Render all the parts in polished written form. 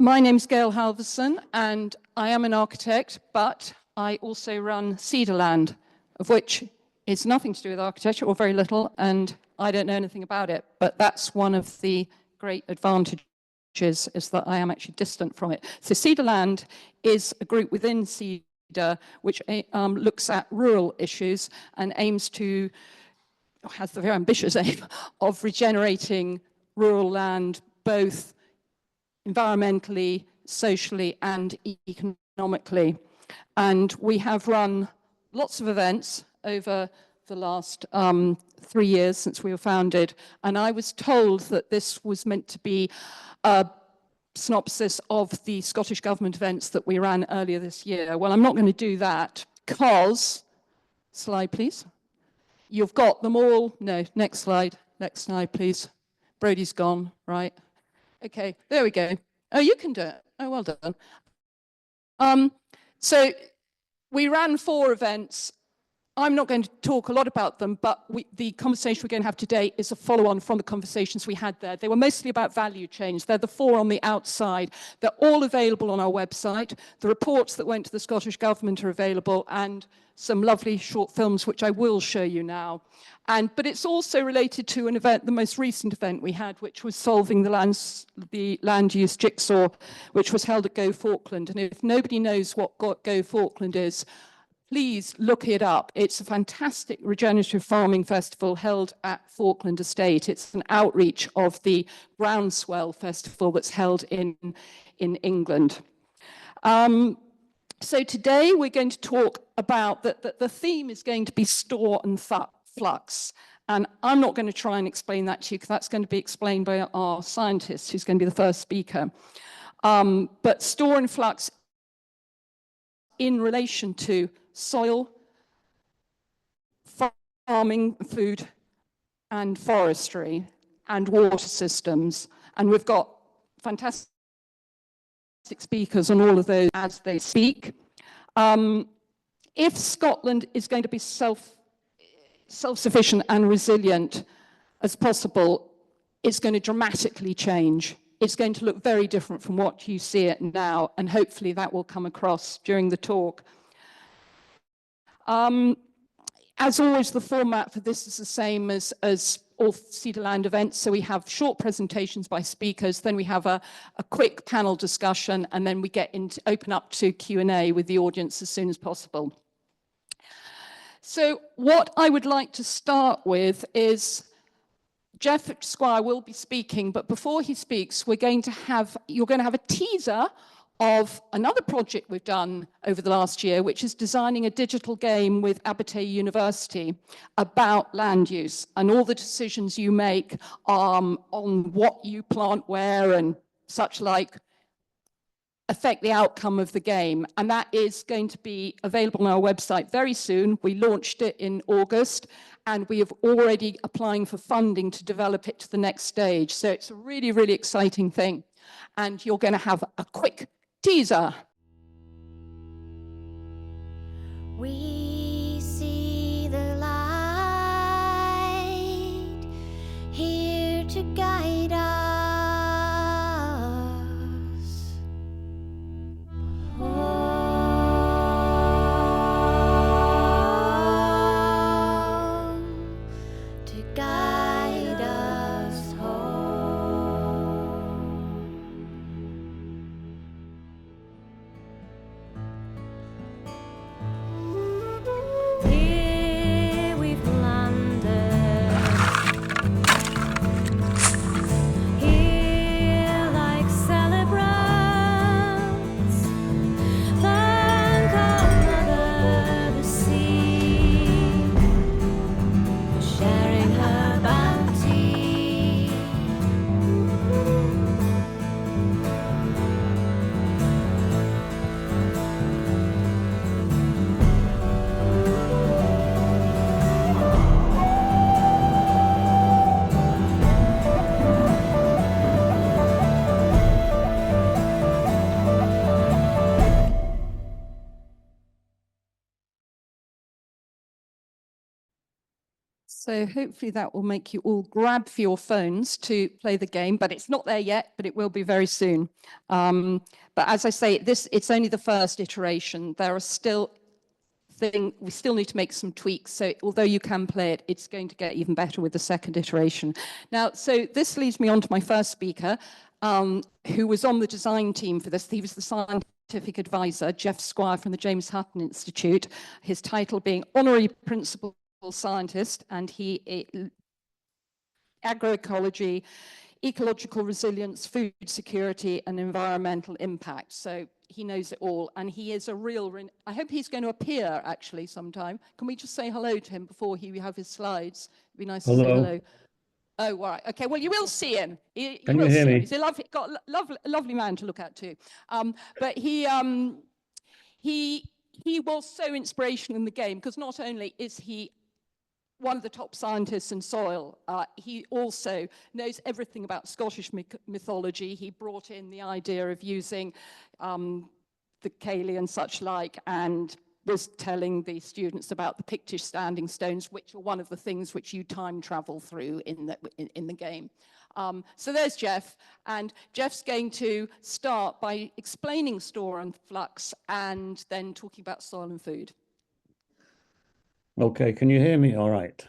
My name's Gail Halverson, and I am an architect, but I also run SEDA Land, of which is nothing to do with architecture, or very little, and I don't know anything about it. But that's one of the great advantages, is that I am actually distant from it. So SEDA Land is a group within SEDA which looks at rural issues and aims to, has the very ambitious aim of regenerating rural land, both environmentally, socially, and economically. And we have run lots of events over the last 3 years since we were founded. And I was told that this was meant to be a synopsis of the Scottish Government events that we ran earlier this year. Well, I'm not going to do that because, slide please. You've got them all. No, next slide, please. Brodie's gone, right? Okay, there we go. Oh, you can do it. Oh, well done. So we ran 4 events. I'm not going to talk a lot about them, but the conversation we're going to have today is a follow-on from the conversations we had there. They were mostly about value chains. They're the 4 on the outside. They're all available on our website. The reports that went to the Scottish Government are available, and some lovely short films, which I will show you now. But it's also related to an event, the most recent event we had, which was solving the land use jigsaw, which was held at Go Falkland. And if nobody knows what Go Falkland is, please look it up. It's a fantastic regenerative farming festival held at Falkland Estate. It's an outreach of the Groundswell Festival that's held in England. So today we're going to talk about the theme is going to be store and flux. And I'm not going to try and explain that to you because that's going to be explained by our scientist, who's going to be the first speaker. But store and flux in relation to soil, farming, food, and forestry, and water systems. And we've got fantastic speakers on all of those as they speak. If Scotland is going to be self-sufficient and resilient as possible, it's going to dramatically change. It's going to look very different from what you see it now, and hopefully that will come across during the talk. As always, the format for this is the same as all SEDA Land events. So we have short presentations by speakers, then we have a quick panel discussion, and then we open up to Q&A with the audience as soon as possible. So what I would like to start with is Jeff Squire will be speaking, but before he speaks, you're going to have a teaser of another project we've done over the last year, which is designing a digital game with Adaptation University about land use and all the decisions you make on what you plant where and such like affect the outcome of the game. And that is going to be available on our website very soon. We launched it in August, and we have already applying for funding to develop it to the next stage. So it's a really, really exciting thing. And you're going to have a quick teaser. We see the light here to guide us home, to guide us home. So hopefully that will make you all grab for your phones to play the game, but it's not there yet, but it will be very soon. But as I say, it's only the first iteration. There are still we still need to make some tweaks. So although you can play it, it's going to get even better with the second iteration. Now, so this leads me on to my first speaker, who was on the design team for this. He was the scientific advisor, Jeff Squire from the James Hutton Institute, his title being Honorary Principal Scientist, and he agroecology, ecological resilience, food security, and environmental impact. So he knows it all, and he is a real, I hope he's going to appear actually sometime. Can we just say hello to him before we have his slides? It'd be nice to say hello. Oh, right. Okay. Well, you will see him. Can you hear me? He's a lovely man to look at too. But he was so inspirational in the game, because not only is he one of the top scientists in soil, he also knows everything about Scottish mythology. He brought in the idea of using the Cayley and such like, and was telling the students about the Pictish standing stones, which are one of the things which you time travel through in the game. So there's Jeff, and Jeff's going to start by explaining store and flux, and then talking about soil and food. Okay, can you hear me all right?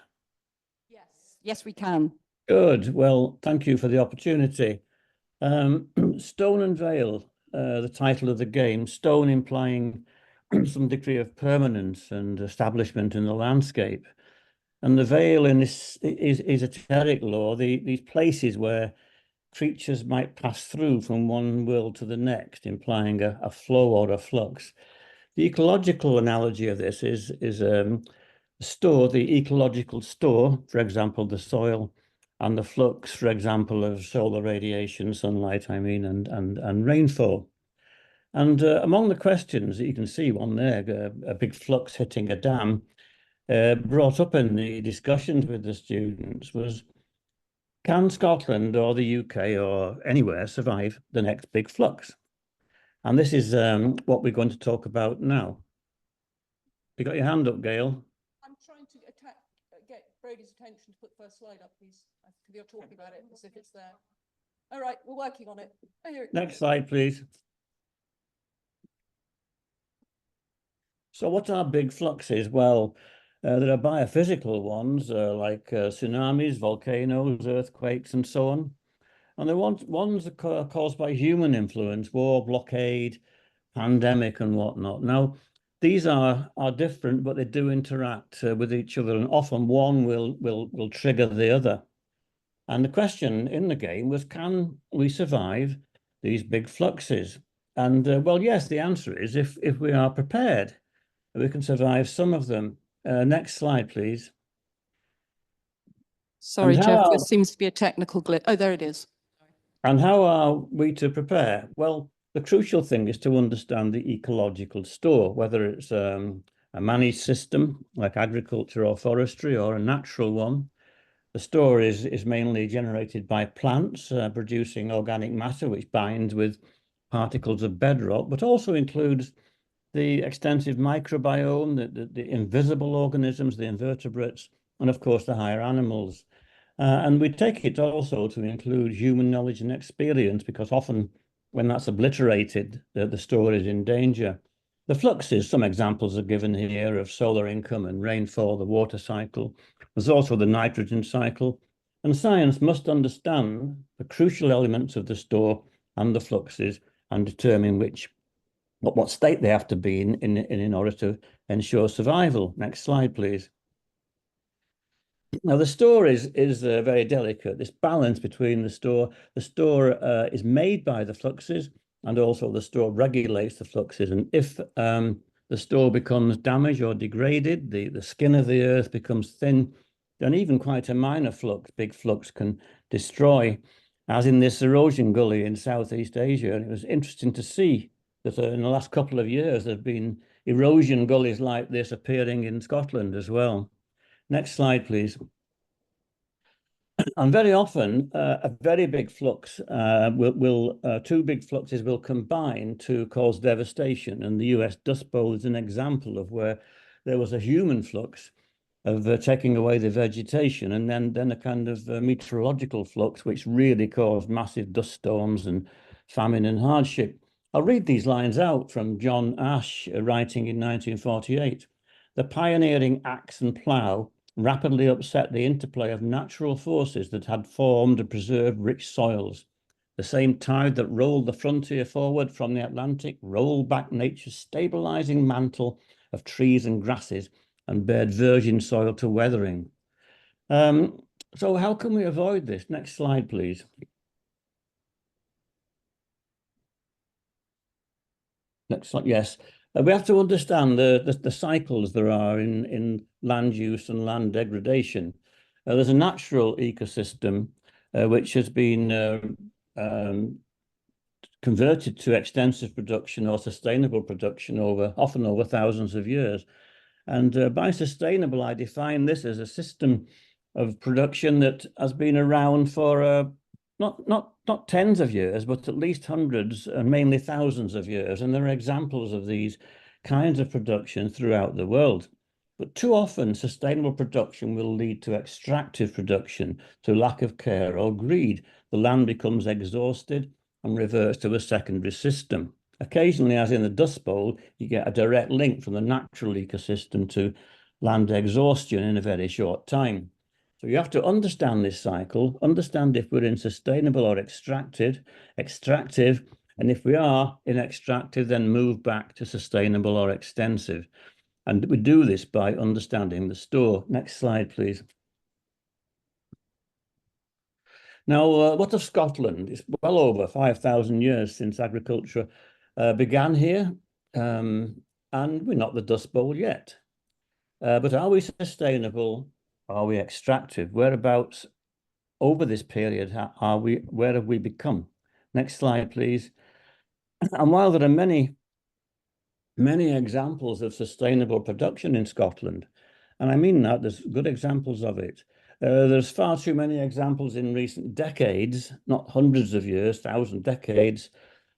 Yes, we can. Good. Well, thank you for the opportunity. Stone and Veil, the title of the game, stone implying some degree of permanence and establishment in the landscape. And the veil in this is esoteric lore, these places where creatures might pass through from one world to the next, implying a flow or a flux. The ecological analogy of this is store, the ecological store, for example, the soil, and the flux, for example, of solar radiation, sunlight, and rainfall. And among the questions that you can see one there, a big flux hitting a dam, brought up in the discussions with the students was, can Scotland or the UK or anywhere survive the next big flux? And this is what we're going to talk about now. You got your hand up, Gail? I'm trying to get Brodie's attention to put the first slide up, please. You're talking about it as if it's there. All right, we're working on it. Oh, here it Next slide, please. So what are big fluxes? Well, there are biophysical ones like tsunamis, volcanoes, earthquakes, and so on. And there are ones that are caused by human influence, war, blockade, pandemic, and whatnot. Now, these are different, but they do interact with each other, and often one will trigger the other. And the question in the game was, can we survive these big fluxes? And well, yes, the answer is if we are prepared, we can survive some of them. Next slide, please. Sorry, Jeff, there seems to be a technical glitch. Oh, there it is. And how are we to prepare? Well, the crucial thing is to understand the ecological store, whether it's a managed system like agriculture or forestry, or a natural one. The store is mainly generated by plants producing organic matter, which binds with particles of bedrock, but also includes the extensive microbiome, the invisible organisms, the invertebrates, and of course the higher animals. And we take it also to include human knowledge and experience, because often when that's obliterated, the store is in danger. The fluxes, some examples are given here of solar income and rainfall, the water cycle. There's also the nitrogen cycle. And science must understand the crucial elements of the store and the fluxes and determine what state they have to be in order to ensure survival. Next slide, please. Now, the store is very delicate. This balance between the store is made by the fluxes, and also the store regulates the fluxes. And if the store becomes damaged or degraded, the skin of the earth becomes thin, then even quite a minor flux, big flux, can destroy, as in this erosion gully in Southeast Asia. And it was interesting to see that in the last couple of years, there have been erosion gullies like this appearing in Scotland as well. Next slide, please. And very often, a very big flux two big fluxes will combine to cause devastation. And the US Dust Bowl is an example of where there was a human flux taking away the vegetation, and then a kind of meteorological flux, which really caused massive dust storms and famine and hardship. I'll read these lines out from John Ash, writing in 1948. The pioneering axe and plough rapidly upset the interplay of natural forces that had formed and preserved rich soils. The same tide that rolled the frontier forward from the Atlantic rolled back nature's stabilizing mantle of trees and grasses and bared virgin soil to weathering. So how can we avoid this? Next slide, please. Next slide, yes. We have to understand the cycles there are in land use and land degradation. There's a natural ecosystem which has been converted to extensive production or sustainable production often over thousands of years. And by sustainable, I define this as a system of production that has been around for not tens of years, but at least hundreds and mainly thousands of years. And there are examples of these kinds of production throughout the world. But too often, sustainable production will lead to extractive production through lack of care or greed. The land becomes exhausted and reverts to a secondary system. Occasionally, as in the Dust Bowl, you get a direct link from the natural ecosystem to land exhaustion in a very short time. So you have to understand this cycle, understand if we're in sustainable or extractive, and if we are in extractive, then move back to sustainable or extensive. And we do this by understanding the store. Next slide, please. Now, what of Scotland? It's well over 5,000 years since agriculture began here, and we're not the Dust Bowl yet. But are we sustainable? Are we extractive? Whereabouts over this period where have we become? Next slide, please. And while there are many examples of sustainable production in Scotland, and I mean that, there's good examples of it. There's far too many examples in recent decades, not hundreds of years, thousand decades,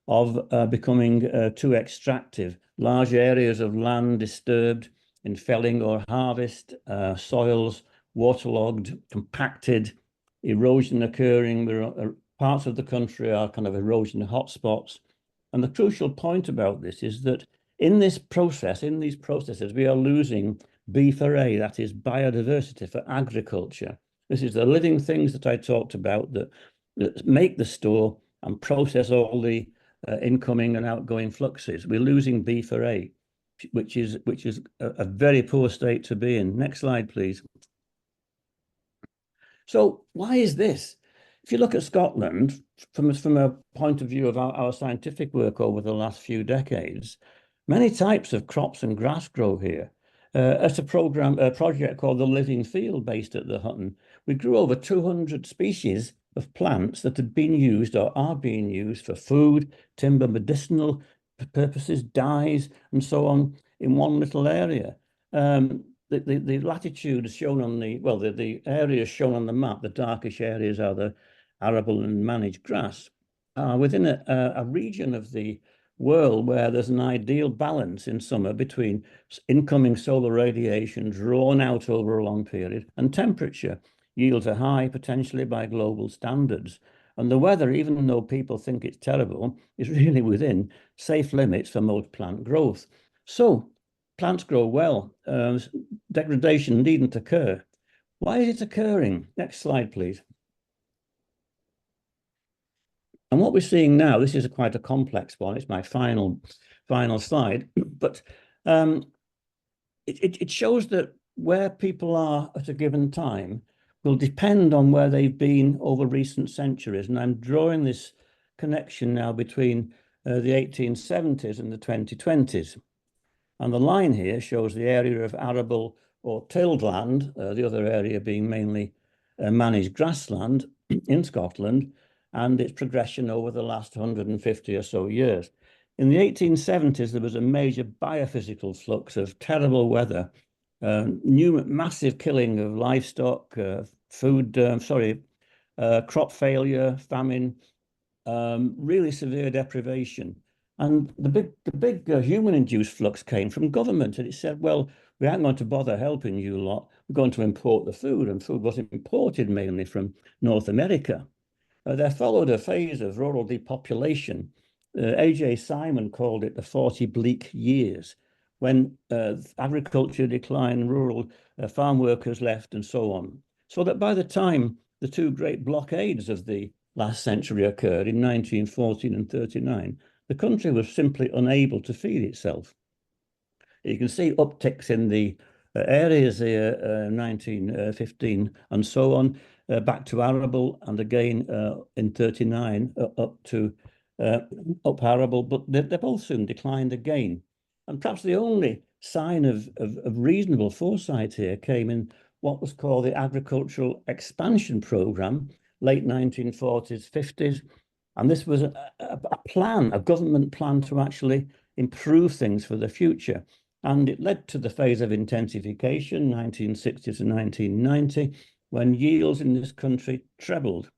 of becoming too extractive. Large areas of land disturbed in felling or harvest, soils waterlogged, compacted, erosion occurring. Parts of the country are kind of erosion hotspots. And the crucial point about this is that in these processes, we are losing B4A, that is biodiversity for agriculture. This is the living things that I talked about that make the store and process all the incoming and outgoing fluxes. We're losing B4A, which is a very poor state to be in. Next slide, please. So why is this? If you look at Scotland, from a point of view of our scientific work over the last few decades, many types of crops and grass grow here. At a project called the Living Field based at the Hutton, we grew over 200 species of plants that had been used or are being used for food, timber, medicinal purposes, dyes, and so on in one little area. The latitude is shown on the areas shown on the map, the darkish areas are the arable and managed grass, within a region of the world where there's an ideal balance in summer between incoming solar radiation drawn out over a long period and temperature. Yields are high, potentially by global standards. And the weather, even though people think it's terrible, is really within safe limits for most plant growth. So plants grow well, degradation needn't occur. Why is it occurring? Next slide, please. And what we're seeing now, this is quite a complex one. It's my final slide, but it shows that where people are at a given time will depend on where they've been over recent centuries. And I'm drawing this connection now between the 1870s and the 2020s. And the line here shows the area of arable or tilled land, the other area being mainly managed grassland in Scotland, and its progression over the last 150 or so years. In the 1870s, there was a major biophysical flux of terrible weather, massive killing of livestock, crop failure, famine, really severe deprivation. And the big human-induced flux came from government, and it said, well, we aren't going to bother helping you lot. We're going to import the food, and food was imported mainly from North America. There followed a phase of rural depopulation. A.J. Simon called it the 40 bleak years, when agriculture declined, rural farm workers left, and so on. So that by the time the two great blockades of the last century occurred in 1914 and 39, the country was simply unable to feed itself. You can see upticks in the areas here, 1915 and so on, back to arable, and again in 39 up arable, but they both soon declined again. And perhaps the only sign of reasonable foresight here came in what was called the Agricultural Expansion Programme, late 1940s, 50s. And this was a plan, a government plan to actually improve things for the future. And it led to the phase of intensification, 1960 to 1990, when yields in this country trebled.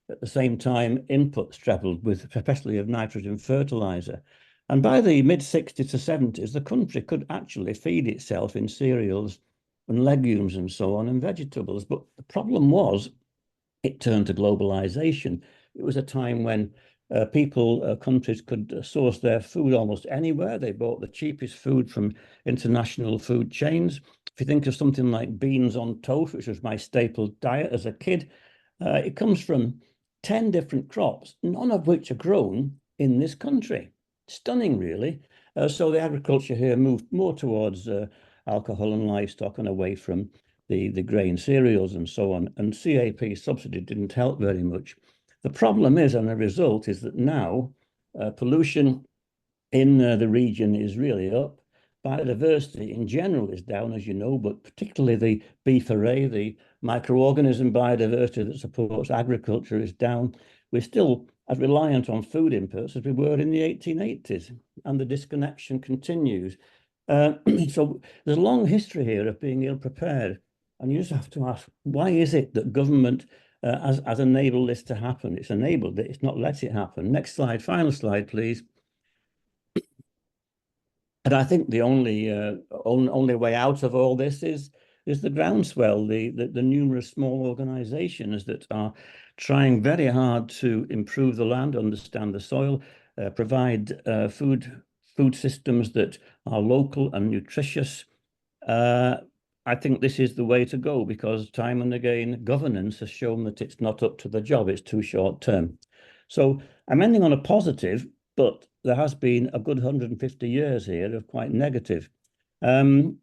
At the same time, inputs trebled, with especially of nitrogen fertilizer. And by the mid-60s to 70s, the country could actually feed itself in cereals and legumes and so on, and vegetables. But the problem was, it turned to globalization. It was a time when countries could source their food almost anywhere. They bought the cheapest food from international food chains. If you think of something like beans on toast, which was my staple diet as a kid, it comes from 10 different crops, none of which are grown in this country. Stunning, really. So the agriculture here moved more towards alcohol and livestock and away from the grain cereals and so on. And CAP subsidy didn't help very much. The problem is, and the result is that now pollution in the region is really up. Biodiversity in general is down, as you know, but particularly the beef array, the microorganism biodiversity that supports agriculture, is down. We're still as reliant on food imports as we were in the 1880s, and the disconnection continues. So there's a long history here of being ill-prepared, and you just have to ask, why is it that government has enabled this to happen? It's enabled it, it's not let it happen. Next slide, final slide, please. And I think the only way out of all this is the groundswell, the numerous small organizations that are trying very hard to improve the land, understand the soil, provide food systems that are local and nutritious. I think this is the way to go, because time and again, governance has shown that it's not up to the job, it's too short term. So I'm ending on a positive, but there has been a good 150 years here of quite negative. And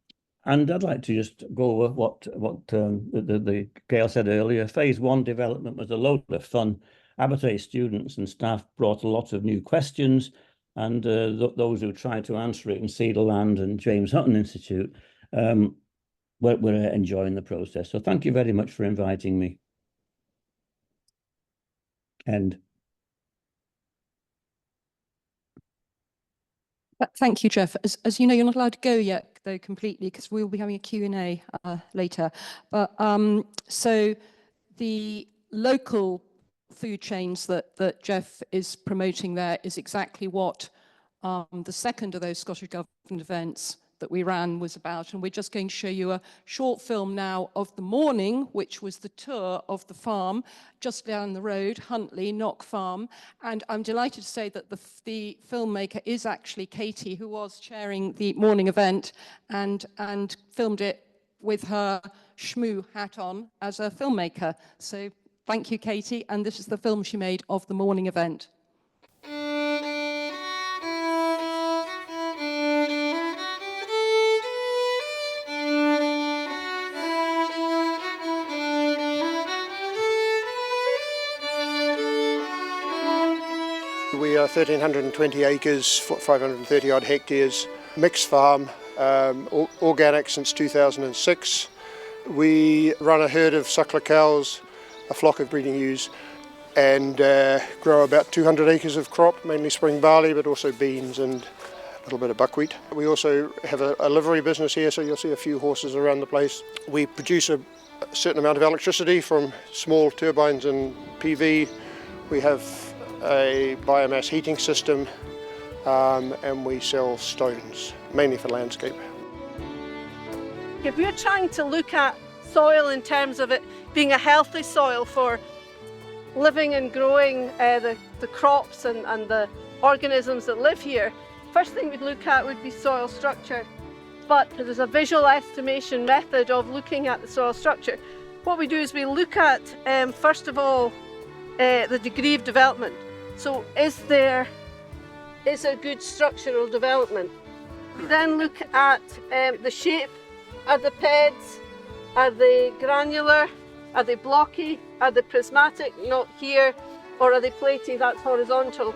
I'd like to just go over what the Gail said earlier. Phase 1 development was a load of fun. Adaptation students and staff brought a lot of new questions, and those who tried to answer it in SEDA Land and James Hutton Institute we're enjoying the process. So thank you very much for inviting me. End. Thank you, Jeff. As you know, you're not allowed to go yet, though, completely, because we'll be having a Q&A later. But so the local food chains that Jeff is promoting there is exactly what the second of those Scottish Government events that we ran was about. And we're just going to show you a short film now of the morning, which was the tour of the farm just down the road, Huntley, Knock Farm. And I'm delighted to say that the filmmaker is actually Katie, who was chairing the morning event and filmed it with her Shmoo hat on as a filmmaker. So thank you, Katie. And this is the film she made of the morning event. We are 1,320 acres, 530 odd hectares, mixed farm, organic since 2006. We run a herd of suckler cows, a flock of breeding ewes, and grow about 200 acres of crop, mainly spring barley, but also beans and a little bit of buckwheat. We also have a livery business here, so you'll see a few horses around the place. We produce a certain amount of electricity from small turbines and PV. We have a biomass heating system, and we sell stones, mainly for landscape. If we're trying to look at soil in terms of it being a healthy soil for living and growing the crops and the organisms that live here, first thing we'd look at would be soil structure. But there's a visual estimation method of looking at the soil structure. What we do is we look at, first of all, the degree of development. So is there a good structural development? We then look at the shape. Are the beds, are they granular, are they blocky, are they prismatic, not here, or are they platy, that's horizontal.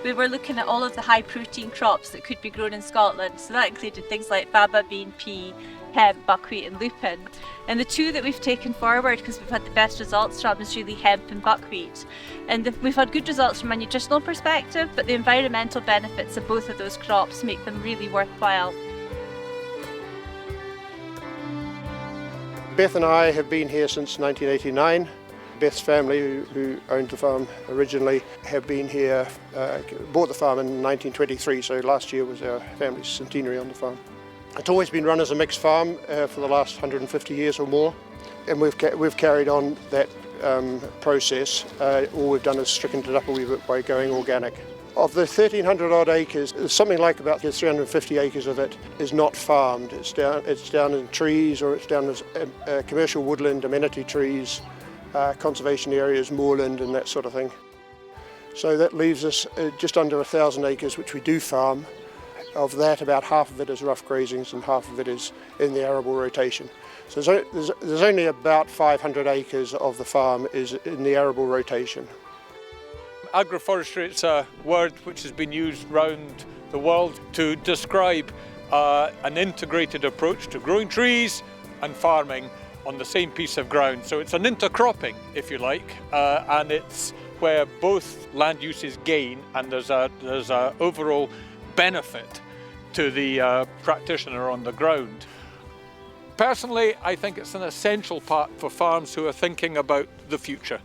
We were looking at all of the high protein crops that could be grown in Scotland, so that included things like baba, bean, pea, hemp, buckwheat and lupin. And the two that we've taken forward, because we've had the best results from, is really hemp and buckwheat. And we've had good results from a nutritional perspective, but the environmental benefits of both of those crops make them really worthwhile. Beth and I have been here since 1989. Beth's family, who owned the farm originally, have been here, bought the farm in 1923, so last year was our family's centenary on the farm. It's always been run as a mixed farm for the last 150 years or more, and we've carried on that process. All we've done is strickened it up a wee bit by going organic. Of the 1,300 odd acres, something like about 350 acres of it is not farmed. It's down in trees, or it's down as commercial woodland, amenity trees, conservation areas, moorland and that sort of thing. So that leaves us just under 1,000 acres which we do farm. Of that, about half of it is rough grazings and half of it is in the arable rotation. So there's only about 500 acres of the farm is in the arable rotation. Agroforestry, it's a word which has been used around the world to describe an integrated approach to growing trees and farming on the same piece of ground. So it's an intercropping, if you like, and it's where both land uses gain and there's a overall benefit to the practitioner on the ground. Personally, I think it's an essential part for farms who are thinking about the future,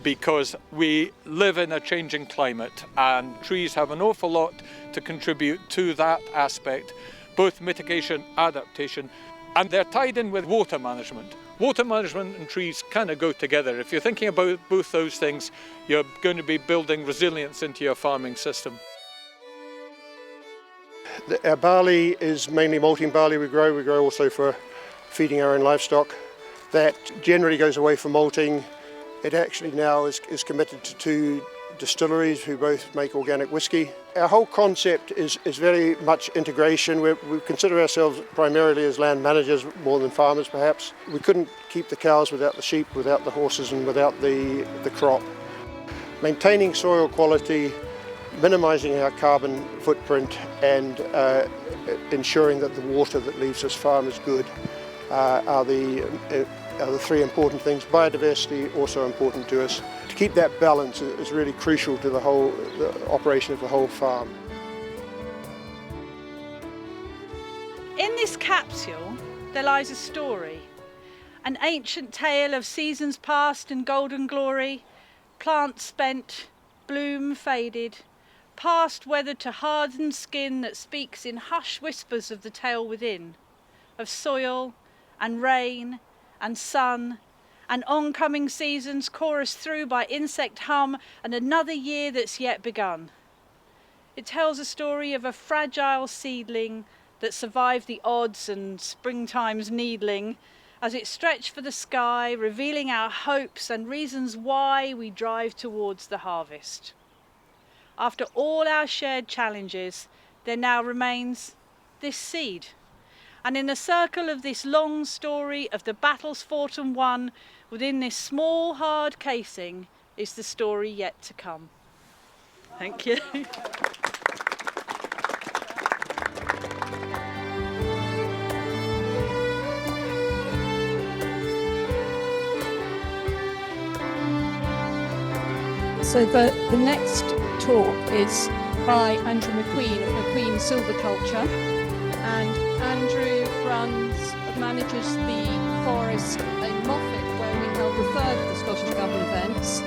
because we live in a changing climate and trees have an awful lot to contribute to that aspect, both mitigation, adaptation, and they're tied in with water management. Water management and trees kind of go together. If you're thinking about both those things, you're going to be building resilience into your farming system. Our barley is mainly malting barley we grow. We grow also for feeding our own livestock. That generally goes away for malting. It actually now is committed to 2 distilleries who both make organic whiskey. Our whole concept is very much integration. We consider ourselves primarily as land managers more than farmers perhaps. We couldn't keep the cows without the sheep, without the horses and without the crop. Maintaining soil quality, minimising our carbon footprint and ensuring that the water that leaves this farm is good are the 3 important things. Biodiversity also important to us. To keep that balance is really crucial to the operation of the whole farm. In this capsule there lies a story, an ancient tale of seasons past and golden glory, plants spent, bloom faded, past weathered to hardened skin that speaks in hushed whispers of the tale within, of soil and rain and sun and oncoming seasons chorused through by insect hum and another year that's yet begun. It tells a story of a fragile seedling that survived the odds and springtime's needling as it stretched for the sky, revealing our hopes and reasons why we drive towards the harvest. After all our shared challenges, there now remains this seed. And in the circle of this long story of the battles fought and won, within this small hard casing is the story yet to come. Thank you. So the next talk is by Andrew McQueen of McQueen Silviculture, and Andrew manages the forest in Moffat where we held the 3rd of the Scottish Government events,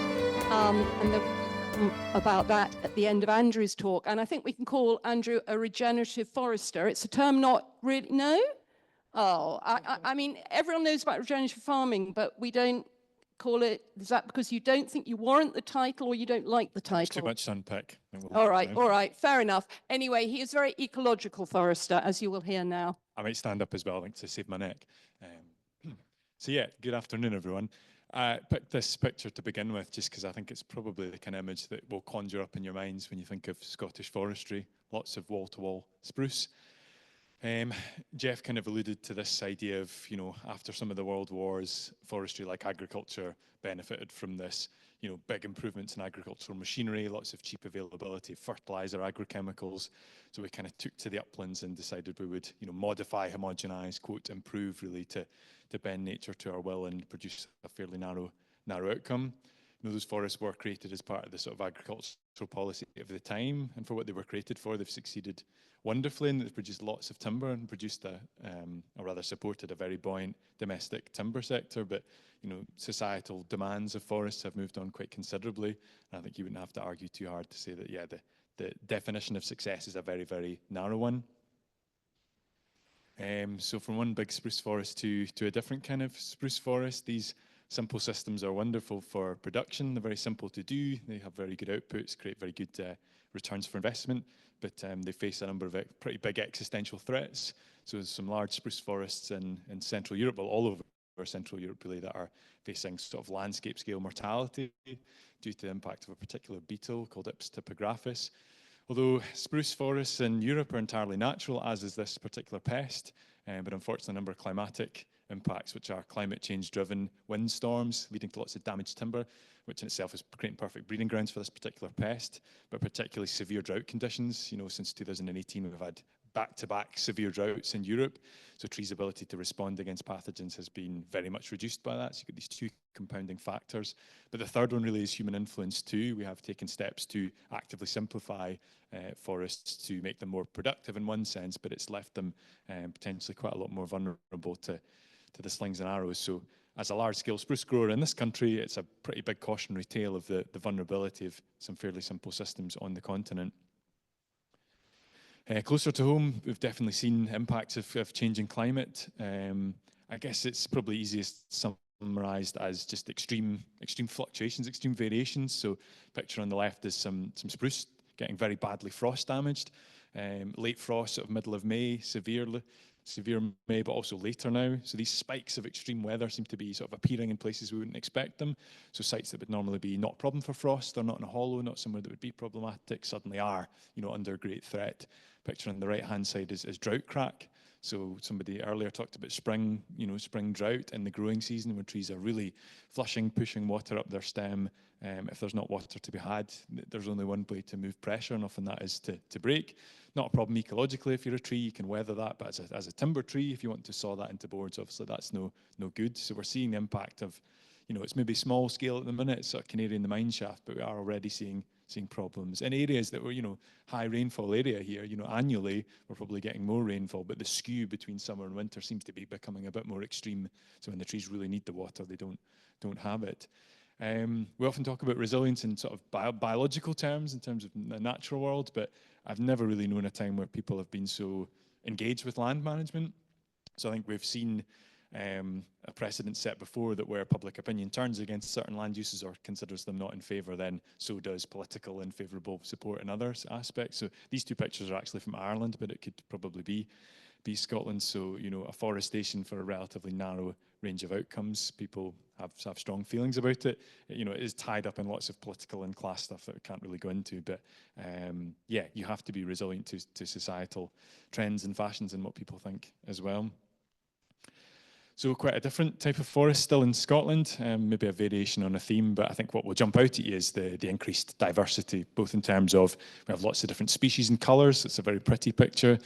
And about that at the end of Andrew's talk. And I think we can call Andrew a regenerative forester. It's a term not really, no? Oh, I mean, everyone knows about regenerative farming, but we don't call it. Is that because you don't think you warrant the title or you don't like the title? It's too much to unpick. All right, fair enough. Anyway, he is a very ecological forester, as you will hear now. I might stand up as well, I think, to save my neck. So yeah, good afternoon, everyone. I picked this picture to begin with just because I think it's probably the kind of image that will conjure up in your minds when you think of Scottish forestry. Lots of wall-to-wall spruce. Jeff kind of alluded to this idea of, you know, after some of the world wars, forestry like agriculture benefited from this, you know, big improvements in agricultural machinery, lots of cheap availability of fertilizer, agrochemicals. So we kind of took to the uplands and decided we would, you know, modify, homogenize, quote, improve really to bend nature to our will and produce a fairly narrow outcome. You know, those forests were created as part of the sort of agricultural policy of the time, and for what they were created for, they've succeeded wonderfully, and they've produced lots of timber and produced or rather supported a very buoyant domestic timber sector. But you know, societal demands of forests have moved on quite considerably, and I think you wouldn't have to argue too hard to say that, yeah, the definition of success is a very, very narrow one. So from one big spruce forest to a different kind of spruce forest, these simple systems are wonderful for production. They're very simple to do. They have very good outputs, create very good returns for investment, but they face a number of pretty big existential threats. So there's some large spruce forests in Central Europe, well, all over Central Europe really, that are facing sort of landscape scale mortality due to the impact of a particular beetle called Ips typographus. Although spruce forests in Europe are entirely natural, as is this particular pest, but unfortunately a number of climatic impacts, which are climate change driven windstorms leading to lots of damaged timber, which in itself is creating perfect breeding grounds for this particular pest, but particularly severe drought conditions. You know, since 2018 we've had back-to-back severe droughts in Europe, so trees' ability to respond against pathogens has been very much reduced by that. So you've got these two compounding factors. But the third one really is human influence too. We have taken steps to actively simplify forests to make them more productive in one sense, but it's left them potentially quite a lot more vulnerable to the slings and arrows. So as a large-scale spruce grower in this country, it's a pretty big cautionary tale of the vulnerability of some fairly simple systems on the continent. Closer to home, we've definitely seen impacts of changing climate. I guess it's probably easiest summarised as just extreme fluctuations, extreme variations. So picture on the left is some spruce getting very badly frost damaged. Late frost, sort of middle of May, severe May, but also later now. So these spikes of extreme weather seem to be sort of appearing in places we wouldn't expect them. So sites that would normally be not a problem for frost, they're not in a hollow, not somewhere that would be problematic, suddenly are, you know, under great threat. Picture on the right-hand side is drought crack. So somebody earlier talked about spring drought in the growing season when trees are really flushing, pushing water up their stem. If there's not water to be had, there's only one way to move pressure, and often that is to break. Not a problem ecologically if you're a tree, you can weather that, but as a timber tree, if you want to saw that into boards, obviously that's no good. So we're seeing the impact of, you know, it's maybe small scale at the minute, it's sort of canary in the mine shaft, but we are already seeing problems in areas that were, you know, high rainfall area here. You know, annually we're probably getting more rainfall, but the skew between summer and winter seems to be becoming a bit more extreme. So when the trees really need the water, they don't have it. We often talk about resilience in sort of biological terms, in terms of the natural world, but I've never really known a time where people have been so engaged with land management. So I think we've seen a precedent set before that where public opinion turns against certain land uses or considers them not in favour, then so does political and favourable support in other aspects. So these two pictures are actually from Ireland, but it could probably be Scotland. So, you know, afforestation for a relatively narrow range of outcomes. People have strong feelings about it. You know, it is tied up in lots of political and class stuff that we can't really go into, but yeah, you have to be resilient to societal trends and fashions and what people think as well. So quite a different type of forest still in Scotland, maybe a variation on a theme, but I think what will jump out at you is the increased diversity, both in terms of we have lots of different species and colours. It's a very pretty picture.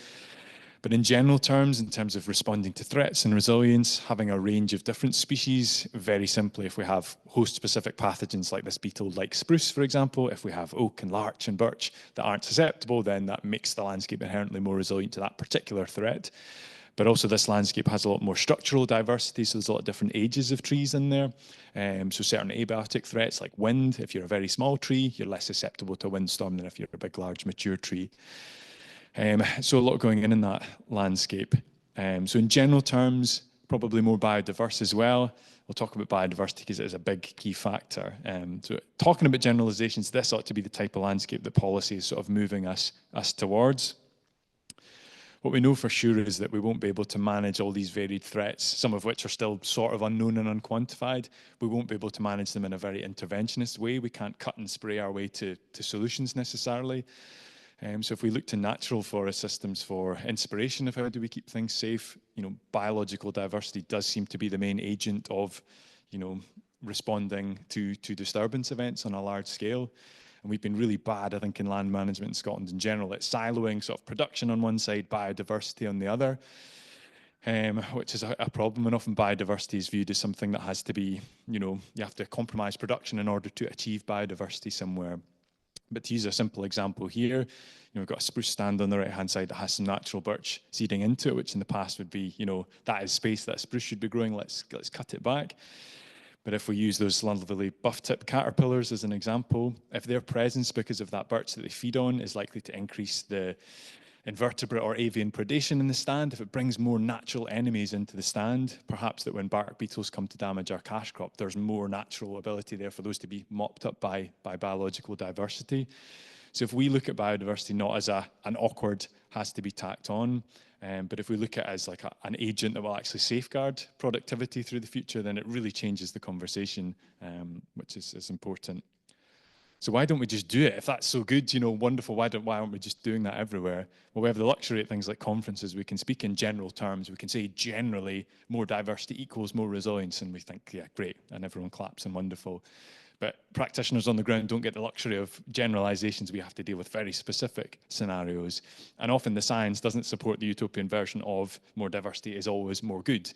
But in general terms, in terms of responding to threats and resilience, having a range of different species, very simply, if we have host-specific pathogens like this beetle, like spruce, for example, if we have oak and larch and birch that aren't susceptible, then that makes the landscape inherently more resilient to that particular threat. But also this landscape has a lot more structural diversity, so there's a lot of different ages of trees in there. So certain abiotic threats like wind, if you're a very small tree, you're less susceptible to a windstorm than if you're a big, large, mature tree. So a lot going in that landscape. So in general terms, probably more biodiverse as well. We'll talk about biodiversity because it is a big key factor. So talking about generalizations, this ought to be the type of landscape that policy is sort of moving us towards. What we know for sure is that we won't be able to manage all these varied threats, some of which are still sort of unknown and unquantified. We won't be able to manage them in a very interventionist way. We can't cut and spray our way to solutions necessarily. So if we look to natural forest systems for inspiration of how do we keep things safe, biological diversity does seem to be the main agent of, responding to disturbance events on a large scale. And we've been really bad, I think, in land management in Scotland in general at siloing sort of production on one side, biodiversity on the other, which is a problem. And often biodiversity is viewed as something that has to be, you have to compromise production in order to achieve biodiversity somewhere. But to use a simple example here, we've got a spruce stand on the right-hand side that has some natural birch seeding into it, which in the past would be, that is space that spruce should be growing, let's cut it back. But if we use those lovely buff-tip caterpillars as an example, if their presence because of that birch that they feed on is likely to increase the invertebrate or avian predation in the stand, if it brings more natural enemies into the stand, perhaps that when bark beetles come to damage our cash crop, there's more natural ability there for those to be mopped up by biological diversity. So if we look at biodiversity not as an awkward has to be tacked on, but if we look at it as like an agent that will actually safeguard productivity through the future, then it really changes the conversation, which is important. So why don't we just do it? If that's so good, wonderful, why aren't we just doing that everywhere? Well, we have the luxury at things like conferences. We can speak in general terms. We can say generally more diversity equals more resilience. And we think, yeah, great. And everyone claps and wonderful. But practitioners on the ground don't get the luxury of generalizations. We have to deal with very specific scenarios. And often the science doesn't support the utopian version of more diversity is always more good.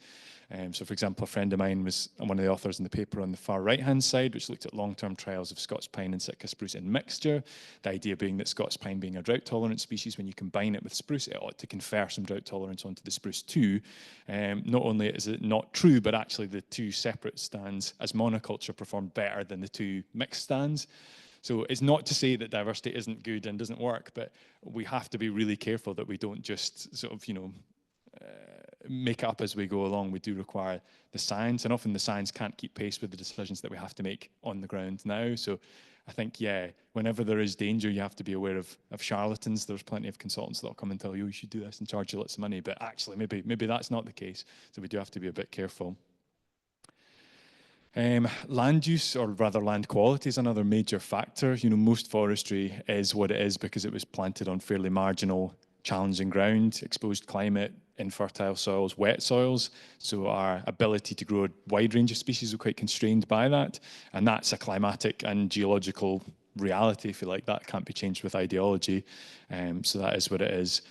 So, for example, a friend of mine was one of the authors in the paper on the far right-hand side, which looked at long-term trials of Scots pine and Sitka spruce in mixture. The idea being that Scots pine being a drought-tolerant species, when you combine it with spruce, it ought to confer some drought tolerance onto the spruce too. Not only is it not true, but actually the two separate stands as monoculture performed better than the two mixed stands. So it's not to say that diversity isn't good and doesn't work, but we have to be really careful that we don't just sort of, make it up as we go along. We do require the science, and often the science can't keep pace with the decisions that we have to make on the ground now. So I think, whenever there is danger, you have to be aware of charlatans. There's plenty of consultants that'll come and tell you should do this and charge you lots of money, but actually maybe that's not the case. So we do have to be a bit careful. Land use, or rather land quality, is another major factor. Most forestry is what it is because it was planted on fairly marginal, challenging ground, exposed climate, infertile soils, wet soils. So our ability to grow a wide range of species is quite constrained by that. And that's a climatic and geological reality, if you like. That can't be changed with ideology. So that is what it is.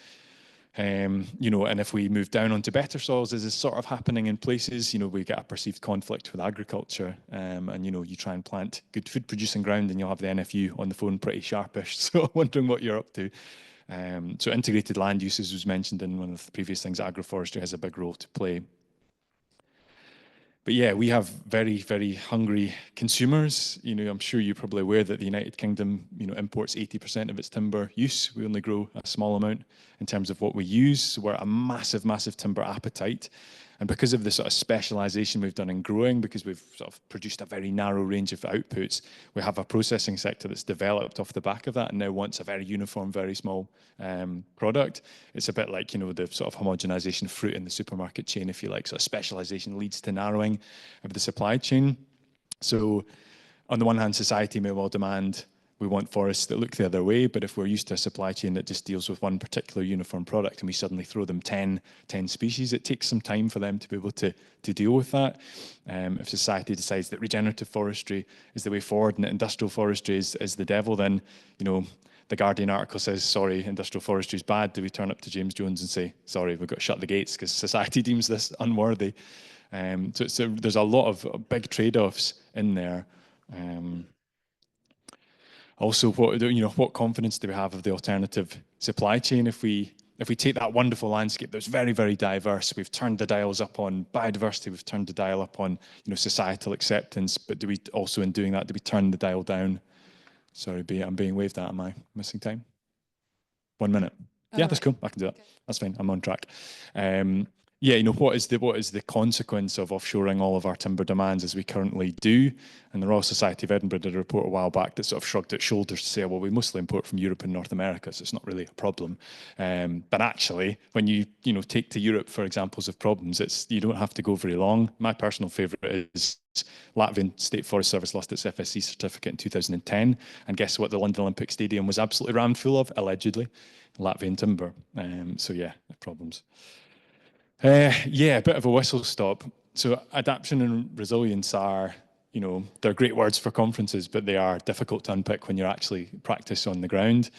And if we move down onto better soils, as is sort of happening in places, we get a perceived conflict with agriculture. And, you try and plant good food producing ground and you'll have the NFU on the phone pretty sharpish. So wondering what you're up to. So integrated land uses was mentioned in one of the previous things. Agroforestry has a big role to play. But we have very, very hungry consumers. I'm sure you're probably aware that the United Kingdom, imports 80% of its timber use. We only grow a small amount in terms of what we use. So we're a massive, massive timber appetite. And because of the sort of specialization we've done in growing, because we've sort of produced a very narrow range of outputs, we have a processing sector that's developed off the back of that and now wants a very uniform, very small product. It's a bit like, the sort of homogenization of fruit in the supermarket chain, if you like. So specialization leads to narrowing of the supply chain. So on the one hand, society may well demand we want forests that look the other way, but if we're used to a supply chain that just deals with one particular uniform product and we suddenly throw them 10 species, it takes some time for them to be able to deal with that. If society decides that regenerative forestry is the way forward and that industrial forestry is the devil, then, the Guardian article says, sorry, industrial forestry is bad. Do we turn up to James Jones and say, sorry, we've got to shut the gates because society deems this unworthy? So there's a lot of big trade-offs in there. Also, what confidence do we have of the alternative supply chain if we if we take that wonderful landscape that's very, very diverse, we've turned the dials up on biodiversity, we've turned the dial up on, societal acceptance, but do we also, in doing that, do we turn the dial down? Sorry, I'm being waved at. Am I missing time? 1 minute. Yeah, that's cool. I can do that. Okay. That's fine. I'm on track. What is the consequence of offshoring all of our timber demands as we currently do? And the Royal Society of Edinburgh did a report a while back that sort of shrugged its shoulders to say, well, we mostly import from Europe and North America, so it's not really a problem. But actually, when you take to Europe for examples of problems, you don't have to go very long. My personal favourite is Latvian State Forest Service lost its FSC certificate in 2010, and guess what? The London Olympic Stadium was absolutely rammed full of, allegedly, Latvian timber. Problems. A bit of a whistle stop. So adaptation and resilience are, they're great words for conferences, but they are difficult to unpick when you're actually practice on the ground.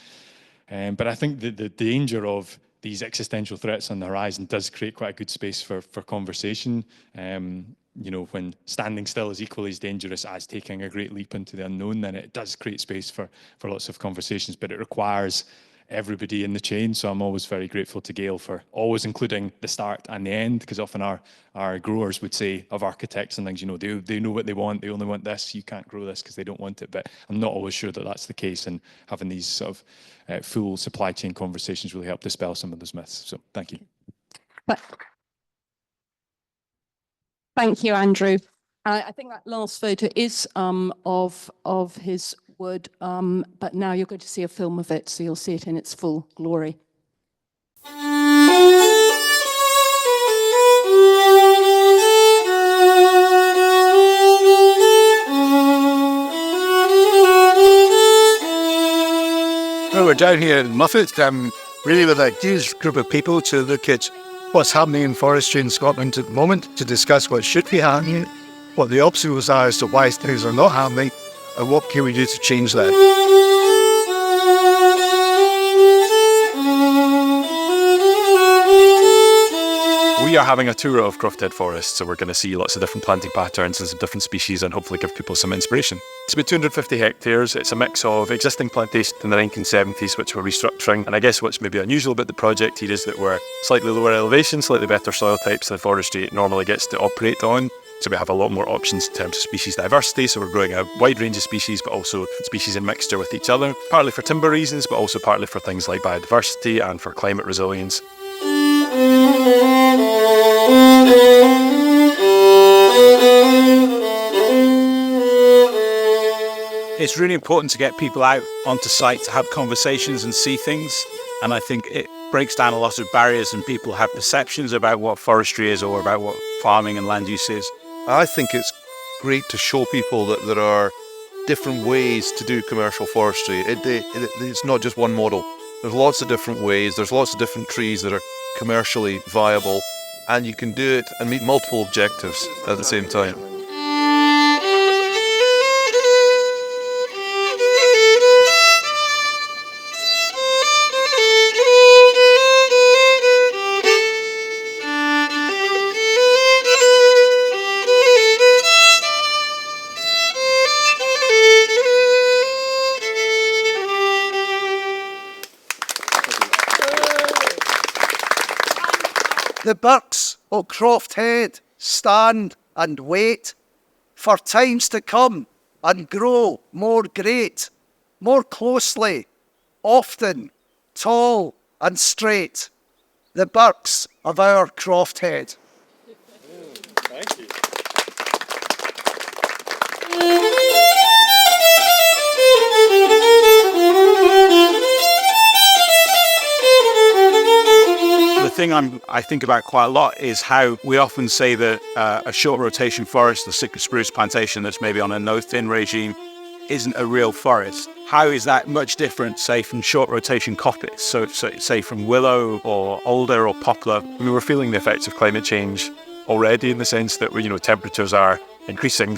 But I think the danger of these existential threats on the horizon does create quite a good space for conversation. When standing still is equally as dangerous as taking a great leap into the unknown, then it does create space for lots of conversations, but it requires everybody in the chain. So I'm always very grateful to Gail for always including the start and the end, because often our growers would say of architects and things, they know what they want, they only want this, you can't grow this because they don't want it. But I'm not always sure that that's the case, and having these sort of full supply chain conversations really help dispel some of those myths. So thank you. Thank you, Andrew. I think that last photo is of his wood, but now you're going to see a film of it, so you'll see it in its full glory. Well, we're down here in Muffet, really with a huge group of people to look at what's happening in forestry in Scotland at the moment, to discuss what should be happening, what the obstacles are as to why things are not happening, and what can we do to change that. We are having a tour of Crofted Forest, so we're going to see lots of different planting patterns and some different species, and hopefully give people some inspiration. It's about 250 hectares. It's a mix of existing plantations in the 1970s, which we're restructuring. And I guess what's maybe unusual about the project here is that we're slightly lower elevation, slightly better soil types than forestry normally gets to operate on. So we have a lot more options in terms of species diversity. So we're growing a wide range of species, but also species in mixture with each other, partly for timber reasons, but also partly for things like biodiversity and for climate resilience. It's really important to get people out onto site to have conversations and see things. And I think it breaks down a lot of barriers, and people have perceptions about what forestry is or about what farming and land use is. I think it's great to show people that there are different ways to do commercial forestry. It's not just one model. There's lots of different ways. There's lots of different trees that are commercially viable, and you can do it and meet multiple objectives at the same time. The birks o' Croft Head stand and wait for times to come and grow more great, more closely, often, tall and straight. The birks of our Croft Head. Thank you. The thing I think about quite a lot is how we often say that a short rotation forest, the cypress spruce plantation that's maybe on a no-thin regime, isn't a real forest. How is that much different, say, from short rotation coppice? So say from willow or alder or poplar. I mean, we're feeling the effects of climate change already, in the sense that temperatures are increasing.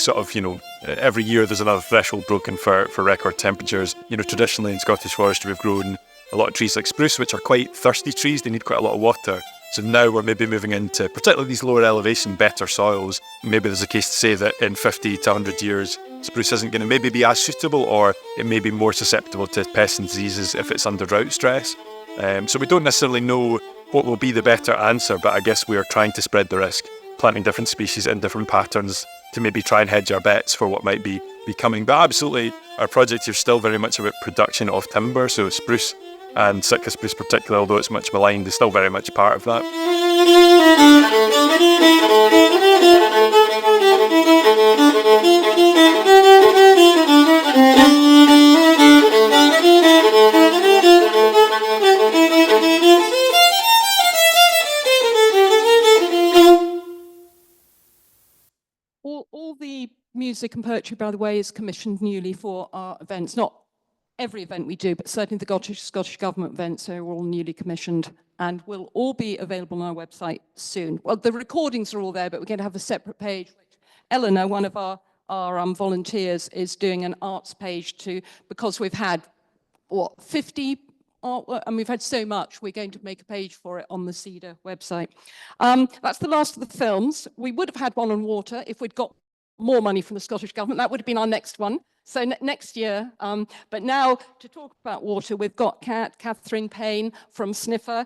Every year there's another threshold broken for record temperatures. Traditionally in Scottish forestry we've grown a lot of trees like spruce, which are quite thirsty trees. They need quite a lot of water. So now we're maybe moving into, particularly these lower elevation, better soils. Maybe there's a case to say that in 50 to 100 years, spruce isn't going to maybe be as suitable, or it may be more susceptible to pests and diseases if it's under drought stress. So we don't necessarily know what will be the better answer, but I guess we are trying to spread the risk, planting different species in different patterns to maybe try and hedge our bets for what might be coming. But absolutely, our project is still very much about production of timber, so spruce and Sitka spruce particularly, although it's much maligned, is still very much part of that. All the music and poetry, by the way, is commissioned newly for our events. Not every event we do, but certainly the Scottish Government events are all newly commissioned and will all be available on our website soon. Well, the recordings are all there, but we're going to have a separate page. Eleanor, one of our volunteers, is doing an arts page too, because we've had, 50 artwork, and we've had so much, we're going to make a page for it on the SEDA website. That's the last of the films. We would have had one on water if we'd got more money from the Scottish Government. That would have been our next one. So next year, but now to talk about water, we've got Catherine Payne from Sniffer,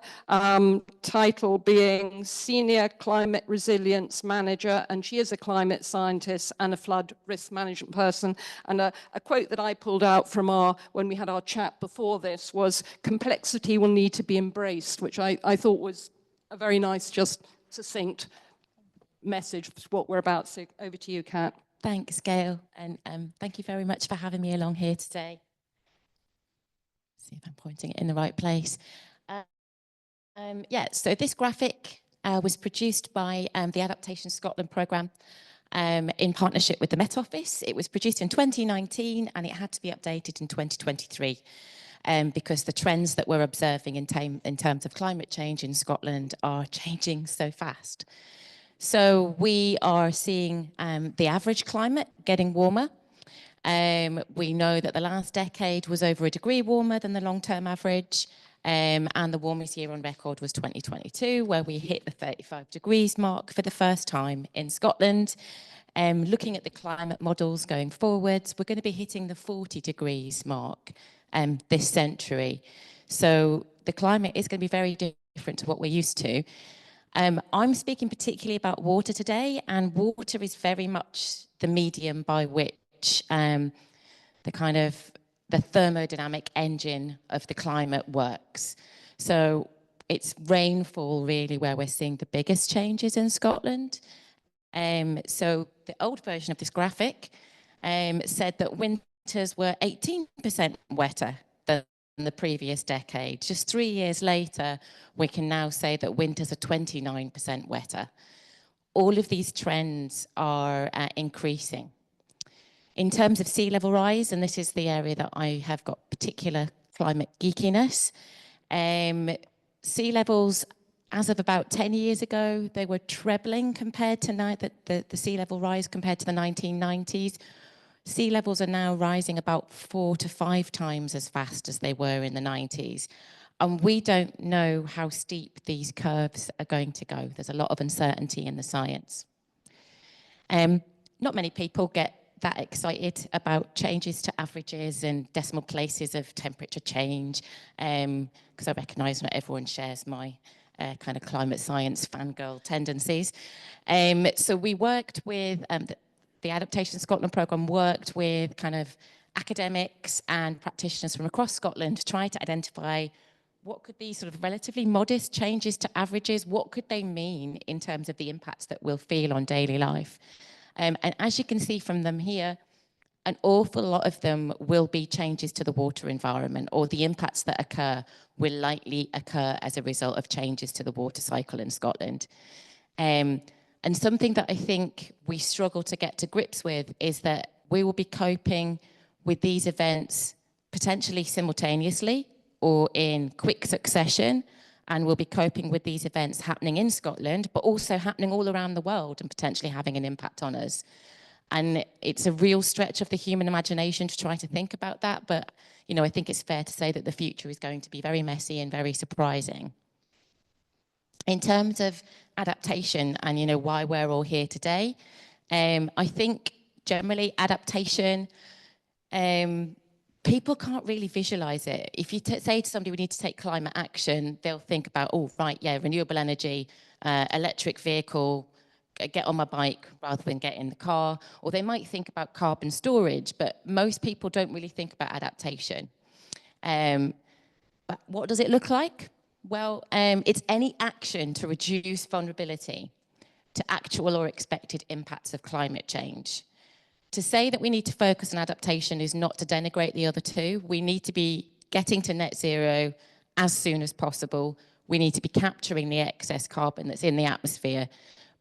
title being Senior Climate Resilience Manager, and she is a climate scientist and a flood risk management person. And a quote that I pulled out from when we had our chat before this was, complexity will need to be embraced, which I thought was a very nice, just succinct message for what we're about. So over to you, Kat. Thanks, Gail, and thank you very much for having me along here today. See if I'm pointing it in the right place. Yeah, so this graphic was produced by the Adaptation Scotland programme in partnership with the Met Office. It was produced in 2019 and it had to be updated in 2023 because the trends that we're observing in terms of climate change in Scotland are changing so fast. So we are seeing the average climate getting warmer. We know that the last decade was over a degree warmer than the long-term average, and the warmest year on record was 2022, where we hit the 35 degrees mark for the first time in Scotland. Looking at the climate models going forwards, we're going to be hitting the 40 degrees mark this century. So the climate is going to be very different to what we're used to. I'm speaking particularly about water today, and water is very much the medium by which the thermodynamic engine of the climate works. So it's rainfall really where we're seeing the biggest changes in Scotland. So the old version of this graphic said that winters were 18% wetter than the previous decade. Just 3 years later, we can now say that winters are 29% wetter. All of these trends are increasing. In terms of sea level rise, and this is the area that I have got particular climate geekiness, sea levels, as of about 10 years ago, they were trebling compared to the sea level rise compared to the 1990s. Sea levels are now rising about 4 to 5 times as fast as they were in the 90s. And we don't know how steep these curves are going to go. There's a lot of uncertainty in the science. Not many people get that excited about changes to averages and decimal places of temperature change, because I recognise not everyone shares my kind of climate science fangirl tendencies. So we worked with the Adaptation Scotland programme worked with kind of academics and practitioners from across Scotland to try to identify what could be sort of relatively modest changes to averages, what could they mean in terms of the impacts that we'll feel on daily life. And as you can see from them here, an awful lot of them will be changes to the water environment, or the impacts that occur will likely occur as a result of changes to the water cycle in Scotland. And something that I think we struggle to get to grips with is that we will be coping with these events potentially simultaneously or in quick succession, and we'll be coping with these events happening in Scotland, but also happening all around the world and potentially having an impact on us. And it's a real stretch of the human imagination to try to think about that, but I think it's fair to say that the future is going to be very messy and very surprising. In terms of adaptation and why we're all here today, I think generally adaptation people can't really visualize it. If you say to somebody, we need to take climate action, they'll think about, oh, right, yeah, renewable energy, electric vehicle, get on my bike rather than get in the car. Or they might think about carbon storage, but most people don't really think about adaptation. But what does it look like? Well, it's any action to reduce vulnerability to actual or expected impacts of climate change. To say that we need to focus on adaptation is not to denigrate the other two. We need to be getting to net zero as soon as possible. We need to be capturing the excess carbon that's in the atmosphere.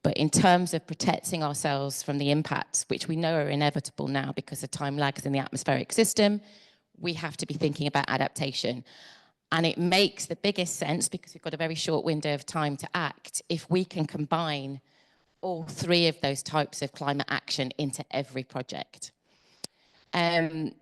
But in terms of protecting ourselves from the impacts, which we know are inevitable now because of time lags in the atmospheric system, we have to be thinking about adaptation. And it makes the biggest sense, because we've got a very short window of time to act, if we can combine all three of those types of climate action into every project. When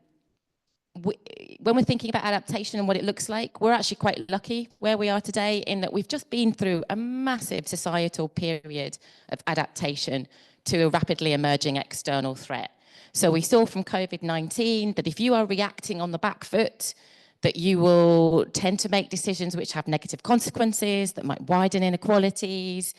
we're thinking about adaptation and what it looks like, we're actually quite lucky where we are today in that we've just been through a massive societal period of adaptation to a rapidly emerging external threat. So we saw from COVID-19 that if you are reacting on the back foot, that you will tend to make decisions which have negative consequences, that might widen inequalities,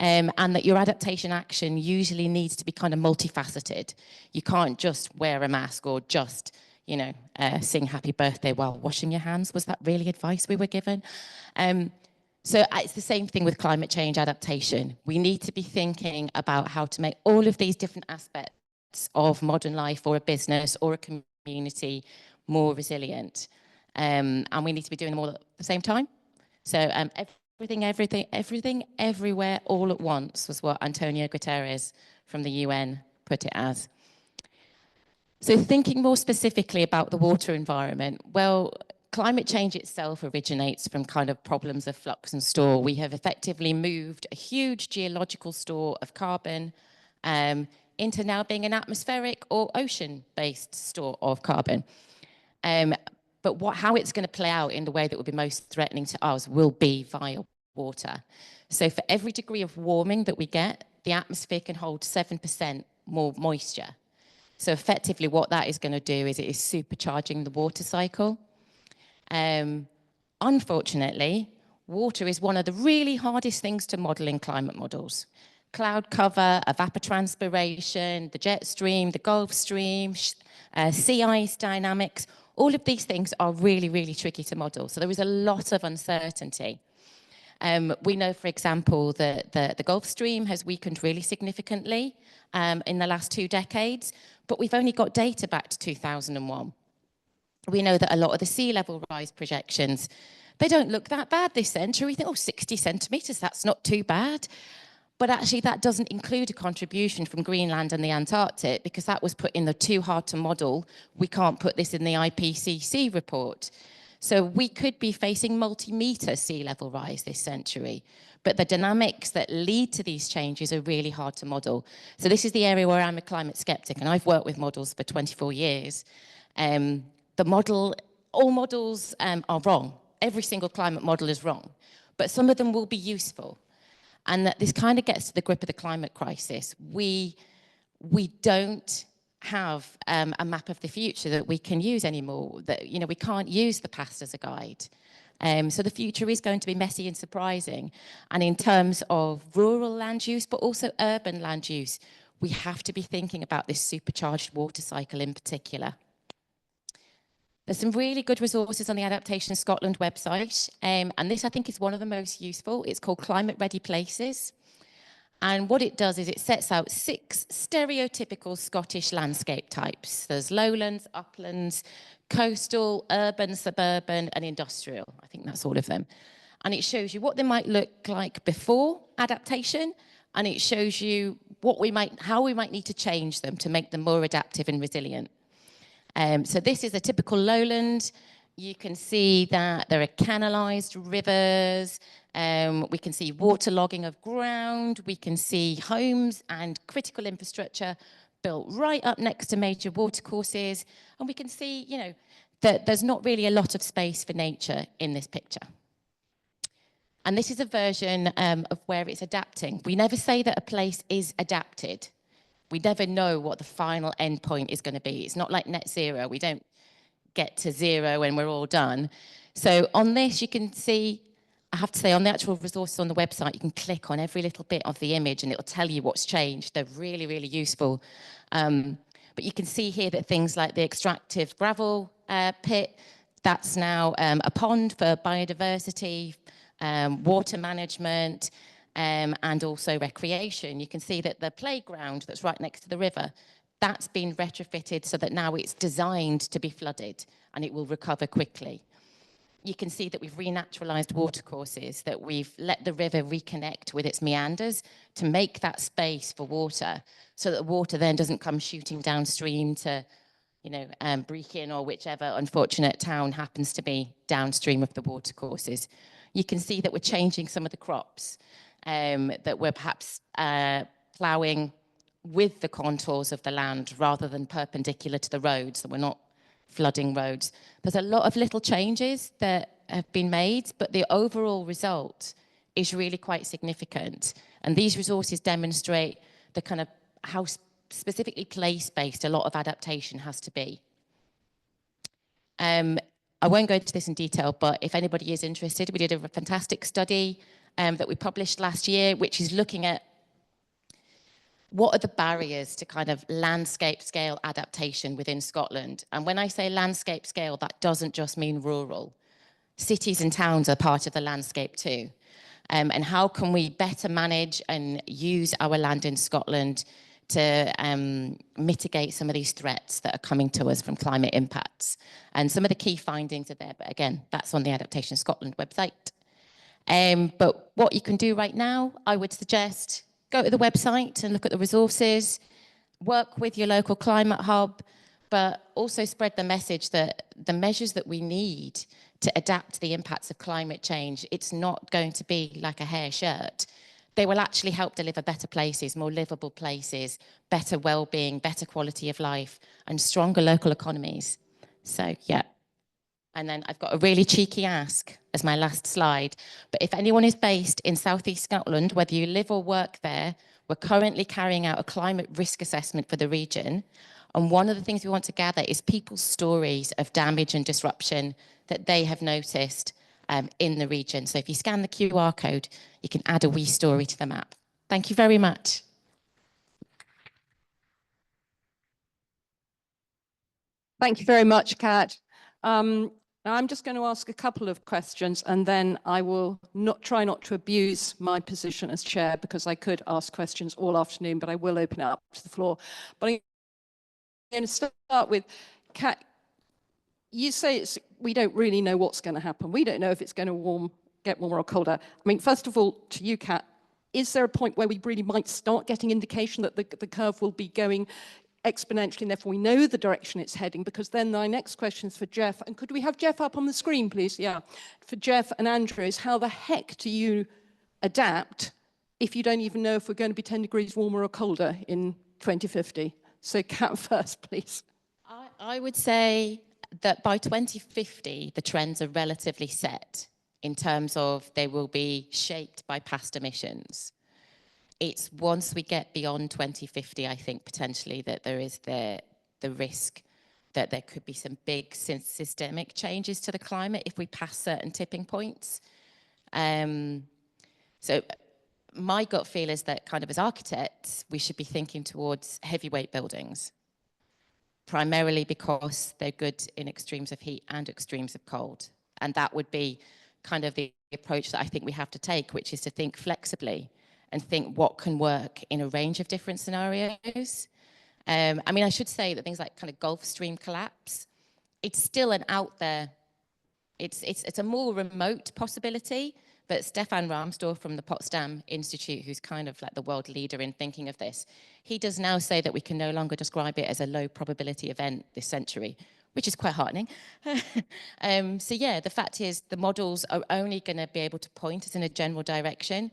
and that your adaptation action usually needs to be kind of multifaceted. You can't just wear a mask or just, you know, sing happy birthday while washing your hands. Was that really advice we were given? So it's the same thing with climate change adaptation. We need to be thinking about how to make all of these different aspects of modern life or a business or a community more resilient. And we need to be doing them all at the same time. So everything, everywhere, all at once was what Antonio Guterres from the UN put it as. So thinking more specifically about the water environment, well, climate change itself originates from kind of problems of flux and store. We have effectively moved a huge geological store of carbon into now being an atmospheric or ocean-based store of carbon. But how it's going to play out in the way that would be most threatening to us will be via water. So for every degree of warming that we get, the atmosphere can hold 7% more moisture. So effectively what that is going to do is it is supercharging the water cycle. Unfortunately, water is one of the really hardest things to model in climate models. Cloud cover, evapotranspiration, the jet stream, the Gulf Stream, sea ice dynamics, all of these things are really, really tricky to model. So there is a lot of uncertainty. We know, for example, that the Gulf Stream has weakened really significantly in the last 2 decades, but we've only got data back to 2001. We know that a lot of the sea level rise projections, they don't look that bad this century. We think, oh, 60 centimetres, that's not too bad. But actually that doesn't include a contribution from Greenland and the Antarctic, because that was put in the too hard to model. We can't put this in the IPCC report. So we could be facing multi-meter sea level rise this century. But the dynamics that lead to these changes are really hard to model. So this is the area where I'm a climate skeptic, and I've worked with models for 24 years. All models are wrong. Every single climate model is wrong, but some of them will be useful. And that this kind of gets to the grip of the climate crisis. We don't have a map of the future that we can use anymore. That, you know, we can't use the past as a guide. So the future is going to be messy and surprising. And in terms of rural land use, but also urban land use, we have to be thinking about this supercharged water cycle in particular. There's some really good resources on the Adaptation Scotland website, and this I think is one of the most useful. It's called Climate Ready Places. And what it does is it sets out 6 stereotypical Scottish landscape types. There's lowlands, uplands, coastal, urban, suburban, and industrial. I think that's all of them. And it shows you what they might look like before adaptation, and it shows you how we might need to change them to make them more adaptive and resilient. So this is a typical lowland. You can see that there are canalized rivers. We can see waterlogging of ground. We can see homes and critical infrastructure built right up next to major watercourses. And we can see, you know, that there's not really a lot of space for nature in this picture. And this is a version of where it's adapting. We never say that a place is adapted. We never know what the final endpoint is going to be. It's not like net zero. We don't get to 0 when we're all done. So on this, you can see, I have to say, on the actual resources on the website, you can click on every little bit of the image and it'll tell you what's changed. They're really, really useful. But you can see here that things like the extractive gravel pit, that's now a pond for biodiversity, water management, and also recreation. You can see that the playground that's right next to the river, that's been retrofitted so that now it's designed to be flooded and it will recover quickly. You can see that we've renaturalized watercourses, that we've let the river reconnect with its meanders to make that space for water, so that water then doesn't come shooting downstream to, you know, Brechin or whichever unfortunate town happens to be downstream of the watercourses. You can see that we're changing some of the crops, that we're perhaps ploughing with the contours of the land rather than perpendicular to the roads, that we're not flooding roads. There's a lot of little changes that have been made, but the overall result is really quite significant. And these resources demonstrate the kind of how specifically place-based a lot of adaptation has to be. I won't go into this in detail, but if anybody is interested, we did a fantastic study that we published last year, which is looking at what are the barriers to kind of landscape scale adaptation within Scotland? And when I say landscape scale, that doesn't just mean rural. Cities and towns are part of the landscape too. And how can we better manage and use our land in Scotland to mitigate some of these threats that are coming to us from climate impacts? And some of the key findings are there, but again, that's on the Adaptation Scotland website. But what you can do right now, I would suggest, go to the website and look at the resources, work with your local climate hub, but also spread the message that the measures that we need to adapt to the impacts of climate change, it's not going to be like a hair shirt. They will actually help deliver better places, more livable places, better well-being, better quality of life, and stronger local economies. So, yeah. And then I've got a really cheeky ask as my last slide. But if anyone is based in Southeast Scotland, whether you live or work there, we're currently carrying out a climate risk assessment for the region. And one of the things we want to gather is people's stories of damage and disruption that they have noticed in the region. So if you scan the QR code, you can add a wee story to the map. Thank you very much. Thank you very much, Kat. Now I'm just going to ask a couple of questions and then I will try not to abuse my position as chair, because I could ask questions all afternoon, but I will open it up to the floor. But I'm going to start with Kat. You say we don't really know what's going to happen. We don't know if it's going to get warmer or colder. I mean, first of all, to you, Kat, is there a point where we really might start getting indication that the curve will be going exponentially, and therefore we know the direction it's heading? Because then my next question is for Jeff, and could we have Jeff up on the screen, please? Yeah, for Jeff and Andrew, is how the heck do you adapt if you don't even know if we're going to be 10 degrees warmer or colder in 2050? So Kat first, please. I would say that by 2050, the trends are relatively set in terms of they will be shaped by past emissions. It's once we get beyond 2050, I think, potentially, that there is the risk that there could be some big systemic changes to the climate if we pass certain tipping points. So my gut feel is that kind of as architects, we should be thinking towards heavyweight buildings, primarily because they're good in extremes of heat and extremes of cold. And that would be kind of the approach that I think we have to take, which is to think flexibly and think what can work in a range of different scenarios. I mean, I should say that things like kind of Gulf Stream collapse, it's still an out there, it's a more remote possibility, but Stefan Rahmstorff from the Potsdam Institute, who's kind of like the world leader in thinking of this, he does now say that we can no longer describe it as a low probability event this century, which is quite heartening. So yeah, the fact is the models are only going to be able to point us in a general direction,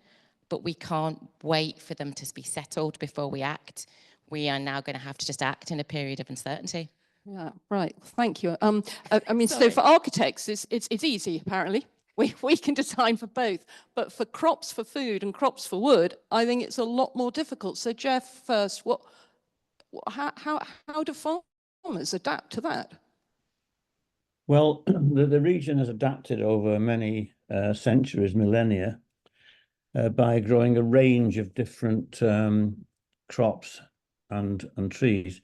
but we can't wait for them to be settled before we act. We are now going to have to just act in a period of uncertainty. Yeah, right. Thank you. I mean, so for architects, it's easy, apparently. We can design for both. But for crops for food and crops for wood, I think it's a lot more difficult. So Jeff, first, how do farmers adapt to that? Well, the region has adapted over many centuries, millennia, by growing a range of different crops and trees.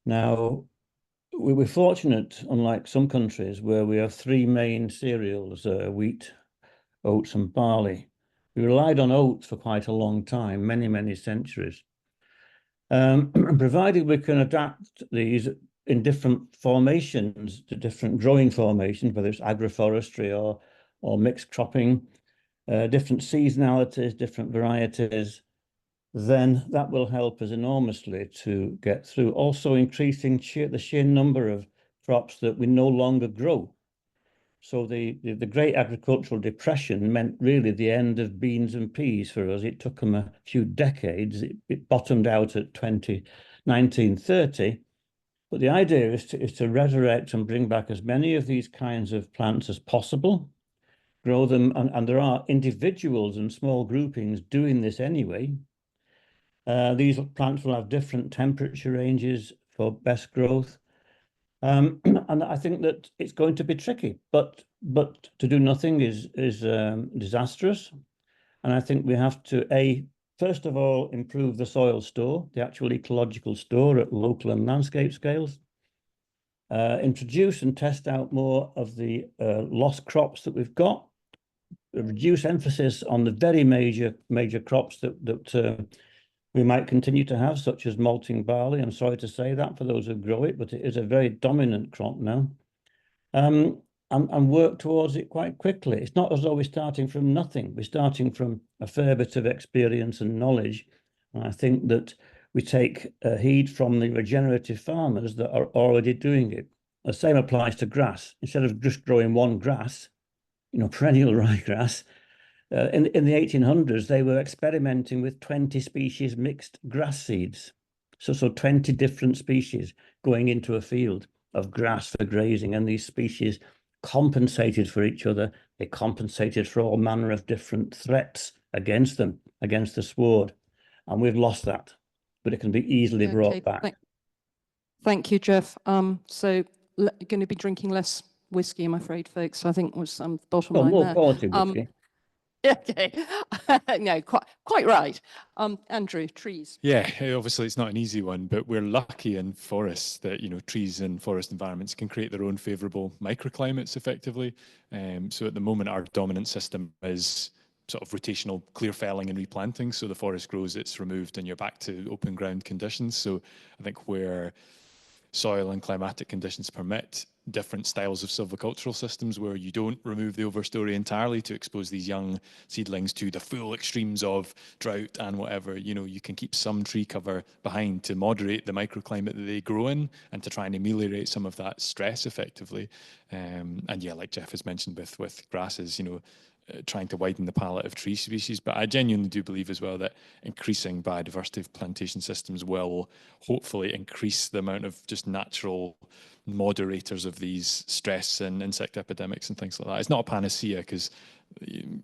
Now, we're fortunate, unlike some countries, where we have three main cereals, wheat, oats and barley. We relied on oats for quite a long time, many, many centuries. Provided we can adapt these in different formations to different growing formations, whether it's agroforestry or mixed cropping, different seasonalities, different varieties, then that will help us enormously to get through. Also increasing the sheer number of crops that we no longer grow. So the great agricultural depression meant really the end of beans and peas for us. It took them a few decades. It bottomed out at 1930. But the idea is to resurrect and bring back as many of these kinds of plants as possible, grow them, and there are individuals and small groupings doing this anyway. These plants will have different temperature ranges for best growth. And I think that it's going to be tricky, but to do nothing is disastrous. And I think we have to, first of all, improve the soil store, the actual ecological store at local and landscape scales. Introduce and test out more of the lost crops that we've got. Reduce emphasis on the very major crops that we might continue to have, such as malting barley. I'm sorry to say that for those who grow it, but it is a very dominant crop now. And work towards it quite quickly. It's not as though we're starting from nothing. We're starting from a fair bit of experience and knowledge. And I think that we take heed from the regenerative farmers that are already doing it. The same applies to grass. Instead of just growing one grass, perennial ryegrass, in the 1800s, they were experimenting with 20 species mixed grass seeds. So 20 different species going into a field of grass for grazing, and these species compensated for each other. They compensated for all manner of different threats against them, against the sward. And we've lost that, but it can be easily brought back. Thank you, Jeff. So going to be drinking less whiskey, I'm afraid, folks. I think was bottom line more there. quality whiskey. Okay, no, quite right. Andrew, trees. Yeah, obviously it's not an easy one, but we're lucky in forests that trees and forest environments can create their own favourable microclimates effectively. So at the moment, our dominant system is sort of rotational clear felling and replanting. So the forest grows, it's removed, and you're back to open ground conditions. So I think where soil and climatic conditions permit, different styles of silvicultural systems where you don't remove the overstory entirely to expose these young seedlings to the full extremes of drought and whatever, you can keep some tree cover behind to moderate the microclimate that they grow in and to try and ameliorate some of that stress effectively. And yeah, like Jeff has mentioned with grasses, trying to widen the palette of tree species. But I genuinely do believe as well that increasing biodiversity of plantation systems will hopefully increase the amount of just natural moderators of these stress and insect epidemics and things like that. It's not a panacea because,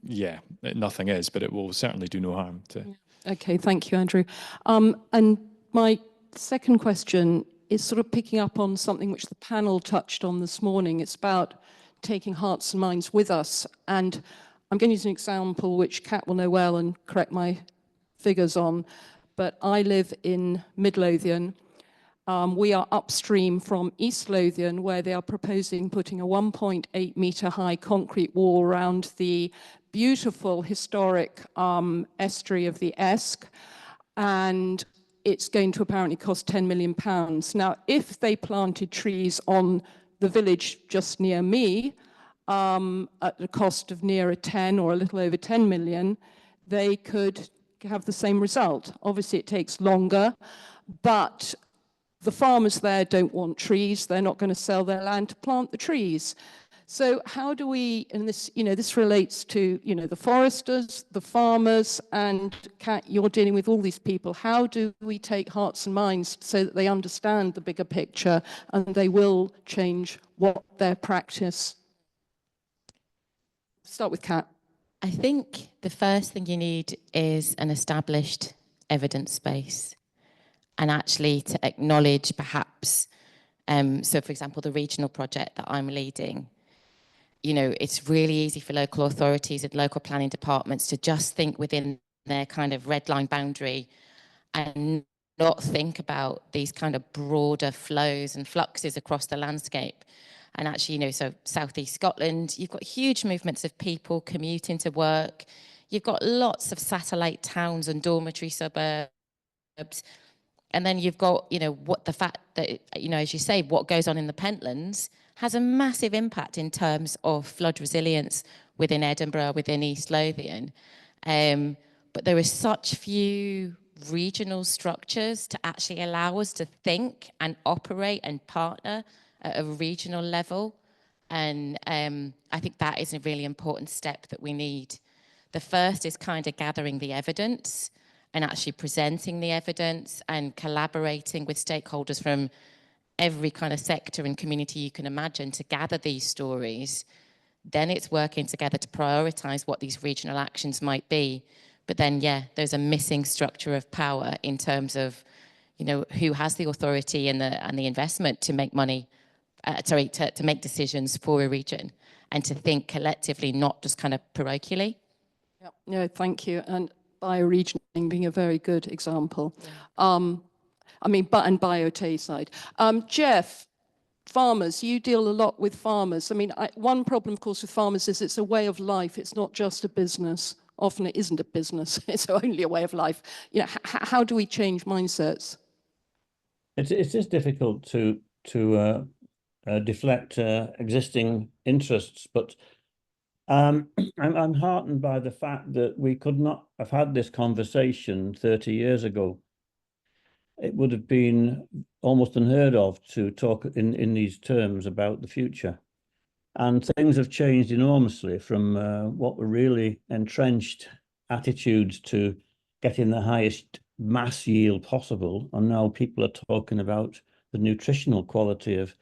yeah, nothing is, but it will certainly do no harm to. Okay, thank you, Andrew. And my second question is sort of picking up on something which the panel touched on this morning. It's about taking hearts and minds with us. And I'm going to use an example which Kat will know well and correct my figures on, but I live in Mid Lothian. We are upstream from East Lothian, where they are proposing putting a 1.8 metre high concrete wall around the beautiful historic estuary of the Esk, and it's going to apparently cost £10 million. Now, if they planted trees on the village just near me, at the cost of near a 10 or a little over 10 million, they could have the same result. Obviously, it takes longer, but the farmers there don't want trees. They're not going to sell their land to plant the trees. So how do we, and this, this relates to, the foresters, the farmers, and Kat, you're dealing with all these people. How do we take hearts and minds so that they understand the bigger picture and they will change what their practice? Start with Kat. I think the first thing you need is an established evidence base, and actually to acknowledge perhaps So, for example, the regional project that I'm leading, you know, it's really easy for local authorities and local planning departments to just think within their kind of red line boundary and not think about these kind of broader flows and fluxes across the landscape. And actually, you know, so southeast Scotland, you've got huge movements of people commuting to work. You've got lots of satellite towns and dormitory suburbs. And then you've got, you know, what the fact that, you know, as you say, what goes on in the Pentlands has a massive impact in terms of flood resilience within Edinburgh, within East Lothian. But there are such few regional structures to actually allow us to think and operate and partner at a regional level. And I think that is a really important step that we need. The first is kind of gathering the evidence and actually presenting the evidence and collaborating with stakeholders from every kind of sector and community you can imagine to gather these stories. Then it's working together to prioritize what these regional actions might be. But then, yeah, there's a missing structure of power in terms of, you know, who has the authority and the investment to make money, to make decisions for a region and to think collectively, not just kind of parochially. Yeah, no, thank you. And bioregioning being a very good example. I mean, and BioT side. Jeff, farmers, you deal a lot with farmers. I mean, one problem, of course, with farmers is it's a way of life. It's not just a business. Often it isn't a business. It's only a way of life. You know, how do we change mindsets? It is difficult to deflect existing interests, but I'm heartened by the fact that we could not have had this conversation 30 years ago. It would have been almost unheard of to talk in these terms about the future. And things have changed enormously from what were really entrenched attitudes to getting the highest mass yield possible. And now people are talking about the nutritional quality of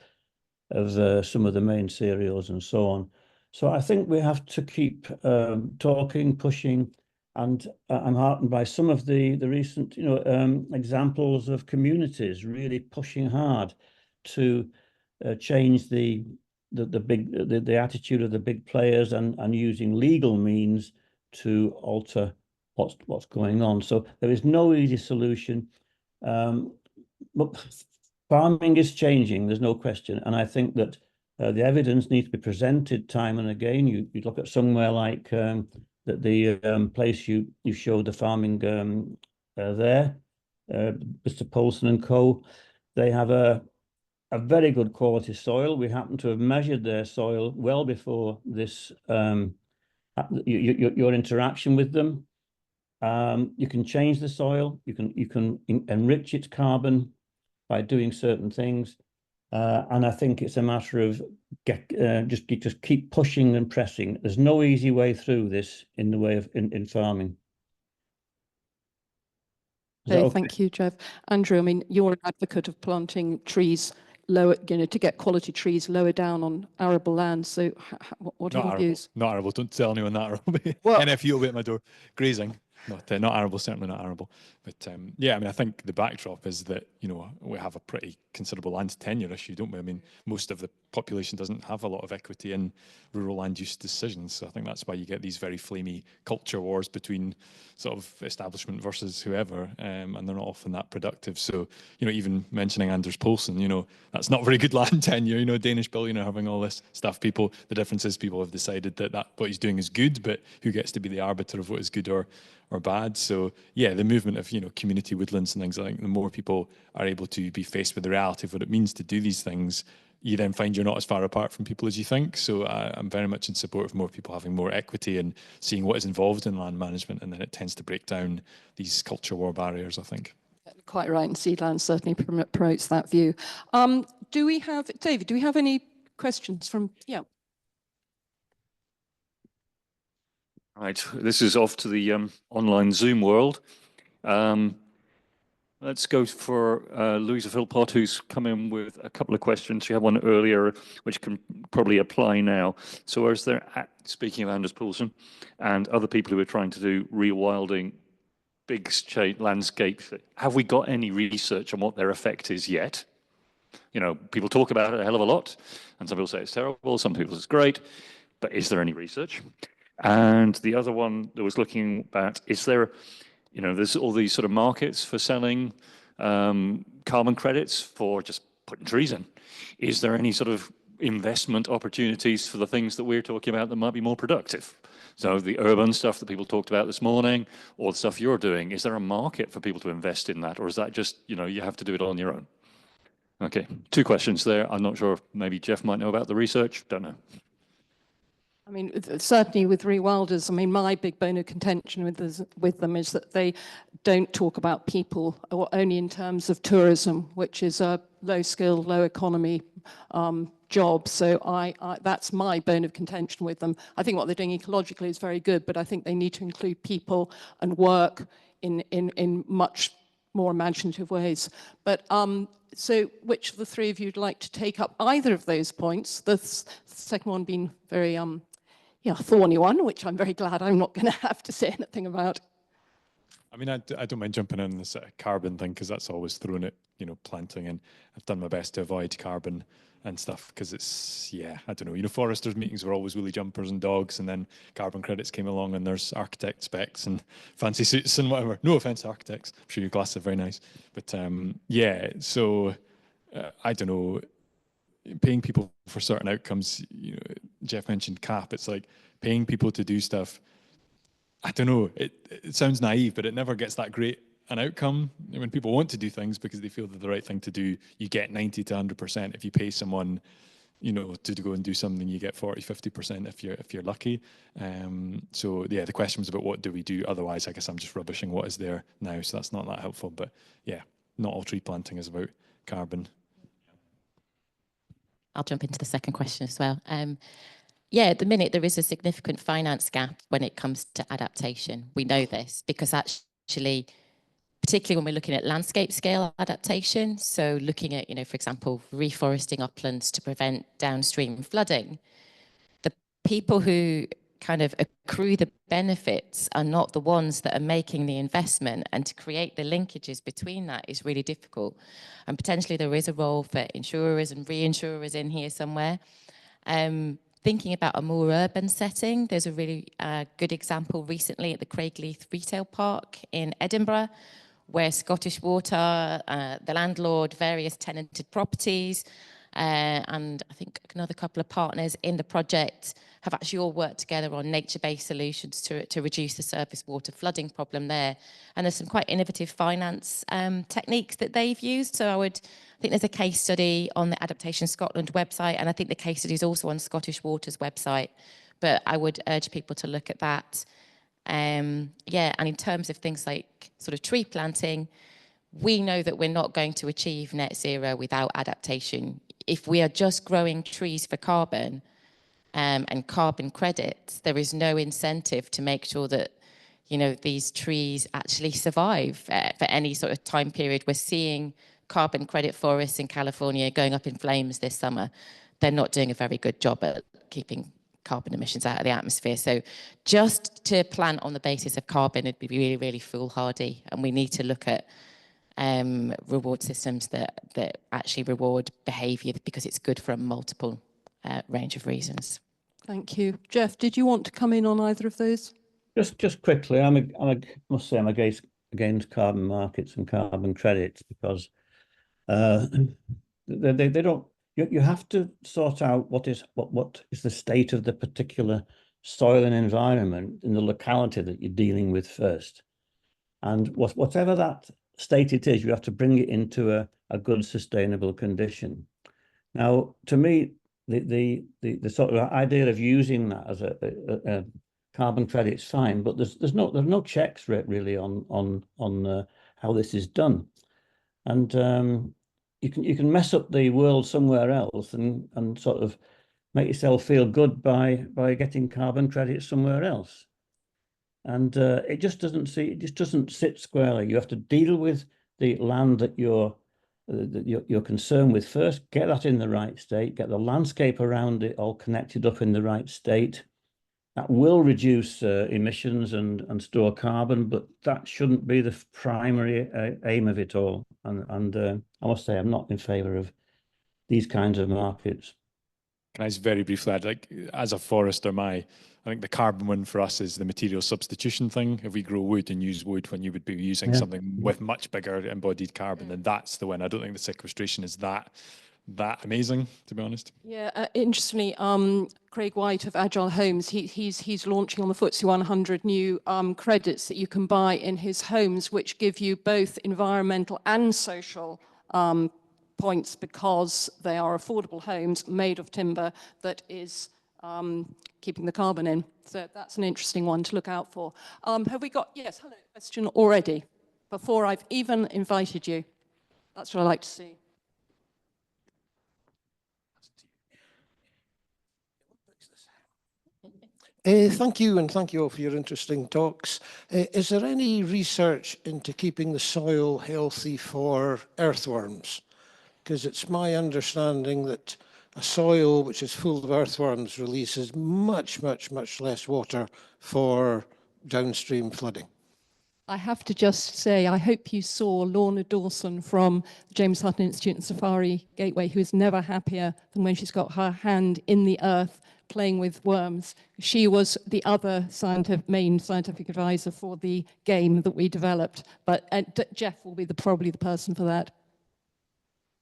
some of the main cereals and so on. So I think we have to keep talking, pushing, and I'm heartened by some of the recent, you know, examples of communities really pushing hard to change the attitude of the big players and using legal means to alter what's going on. So there is no easy solution. But farming is changing, there's no question. And I think that the evidence needs to be presented time and again. You look at somewhere like the place you showed the farming there, Mr. Paulson and Co. They have a very good quality soil. We happen to have measured their soil well before this, your interaction with them. You can change the soil. You can enrich its carbon by doing certain things. And I think it's a matter of just keep pushing and pressing. There's no easy way through this in the way of in farming. Okay, thank you, Jeff. Andrew, I mean, you're an advocate of planting trees lower, you know, to get quality trees lower down on arable land. So what are your views? Not arable. Don't tell anyone that arable. Well, NFU will be at my door. Grazing. Not arable, certainly not arable. But yeah, I mean, I think the backdrop is that, you know, we have a pretty considerable land tenure issue, don't we? I mean, most of the population doesn't have a lot of equity in rural land use decisions. So I think that's why you get these very flamey culture wars between sort of establishment versus whoever, and they're not often that productive. So, you know, even mentioning Anders Poulsen, you know, that's not very good land tenure. You know, Danish billionaire having all this stuff. The difference is people have decided that what he's doing is good, but who gets to be the arbiter of what is good or bad? So yeah, the movement of, you know, community woodlands and things like, the more people are able to be faced with the reality of what it means to do these things, you then find you're not as far apart from people as you think. So I'm very much in support of more people having more equity and seeing what is involved in land management, and then it tends to break down these culture war barriers, I think. Quite right, and Seedland certainly promotes that view. Do we have, David, do we have any questions from, yeah. Right, this is off to the online Zoom world. Let's go for Louisa Philpott, who's come in with a couple of questions. She had one earlier, which can probably apply now. So is there, speaking of Anders Poulsen and other people who are trying to do rewilding big landscapes, have we got any research on what their effect is yet? You know, people talk about it a hell of a lot, and some people say it's terrible, some people say it's great, but is there any research? And the other one that was looking at, is there, you know, there's all these sort of markets for selling carbon credits for just putting trees in. Is there any sort of investment opportunities for the things that we're talking about that might be more productive? So the urban stuff that people talked about this morning, or the stuff you're doing, is there a market for people to invest in that? Or is that just, you know, you have to do it on your own? Okay, 2 questions there. I'm not sure if maybe Jeff might know about the research, don't know. I mean, certainly with rewilders, I mean, my big bone of contention with them is that they don't talk about people, or only in terms of tourism, which is a low skill, low economy job. So that's my bone of contention with them. I think what they're doing ecologically is very good, but I think they need to include people and work in much more imaginative ways. But so which of the 3 of you would like to take up either of those points? The second one being very thorny one, which I'm very glad I'm not going to have to say anything about. I mean, I don't mind jumping in this carbon thing, because that's always thrown at, you know, planting, and I've done my best to avoid carbon and stuff, because it's, yeah, I don't know, you know, foresters meetings were always woolly jumpers and dogs, and then carbon credits came along, and there's architect specs and fancy suits and whatever. No offense to architects, I'm sure your glasses are very nice, but yeah, so I don't know, paying people for certain outcomes, you know, Jeff mentioned CAP, it's like paying people to do stuff. I don't know, it sounds naive, but it never gets that great an outcome. When people want to do things because they feel they're the right thing to do, you get 90 to 100%. If you pay someone, you know, to go and do something, you get 40, 50% if you're lucky. So yeah, the question was about what do we do? Otherwise, I guess I'm just rubbishing what is there now, so that's not that helpful. But yeah, not all tree planting is about carbon. I'll jump into the second question as well. Yeah, at the minute, there is a significant finance gap when it comes to adaptation. We know this because actually, particularly when we're looking at landscape scale adaptation, so looking at, you know, for example, reforesting uplands to prevent downstream flooding, the people who kind of accrue the benefits are not the ones that are making the investment, and to create the linkages between that is really difficult. And potentially there is a role for insurers and reinsurers in here somewhere. Thinking about a more urban setting, there's a really good example recently at the Craigleith Retail Park in Edinburgh, where Scottish Water, the landlord, various tenanted properties, and I think another couple of partners in the project have actually all worked together on nature-based solutions to reduce the surface water flooding problem there. And there's some quite innovative finance techniques that they've used. So I think there's a case study on the Adaptation Scotland website, and I think the case study is also on Scottish Water's website. But I would urge people to look at that. Yeah, and in terms of things like sort of tree planting, we know that we're not going to achieve net zero without adaptation. If we are just growing trees for carbon and carbon credits, there is no incentive to make sure that, you know, these trees actually survive for any sort of time period. We're seeing carbon credit forests in California going up in flames this summer. They're not doing a very good job at keeping carbon emissions out of the atmosphere. So just to plant on the basis of carbon would be really, really foolhardy. And we need to look at reward systems that actually reward behaviour because it's good for a multiple range of reasons. Thank you. Jeff, did you want to come in on either of those? Just quickly, I must say I'm against carbon markets and carbon credits because they don't. You have to sort out what is the state of the particular soil and environment in the locality that you're dealing with first, and whatever that state it is, you have to bring it into a good sustainable condition. Now, to me, the sort of idea of using that as a carbon credit is fine, but there's no checks really on how this is done, and you can mess up the world somewhere else and sort of make yourself feel good by getting carbon credits somewhere else. And it just doesn't sit squarely. You have to deal with the land that you're concerned with first, get that in the right state, get the landscape around it all connected up in the right state. That will reduce emissions and store carbon, but that shouldn't be the primary aim of it all. And I must say, I'm not in favour of these kinds of markets. Can I just very briefly add, like, as a forester, I think the carbon one for us is the material substitution thing. If we grow wood and use wood when you would be using something with much bigger embodied carbon, then that's the one. I don't think the sequestration is that amazing, to be honest. Yeah, interestingly, Craig White of Agile Homes, he's launching on the FTSE 100 new credits that you can buy in his homes, which give you both environmental and social points, because they are affordable homes made of timber that is keeping the carbon in. So that's an interesting one to look out for. Have we got, yes, hello, question already, before I've even invited you. That's what I like to see. Thank you, and thank you all for your interesting talks. Is there any research into keeping the soil healthy for earthworms? Because it's my understanding that a soil which is full of earthworms releases much, much, much less water for downstream flooding. I have to just say, I hope you saw Lorna Dawson from the James Hutton Institute and Safari Gateway, who is never happier than when she's got her hand in the earth playing with worms. She was the other main scientific advisor for the game that we developed, but Jeff will be probably the person for that.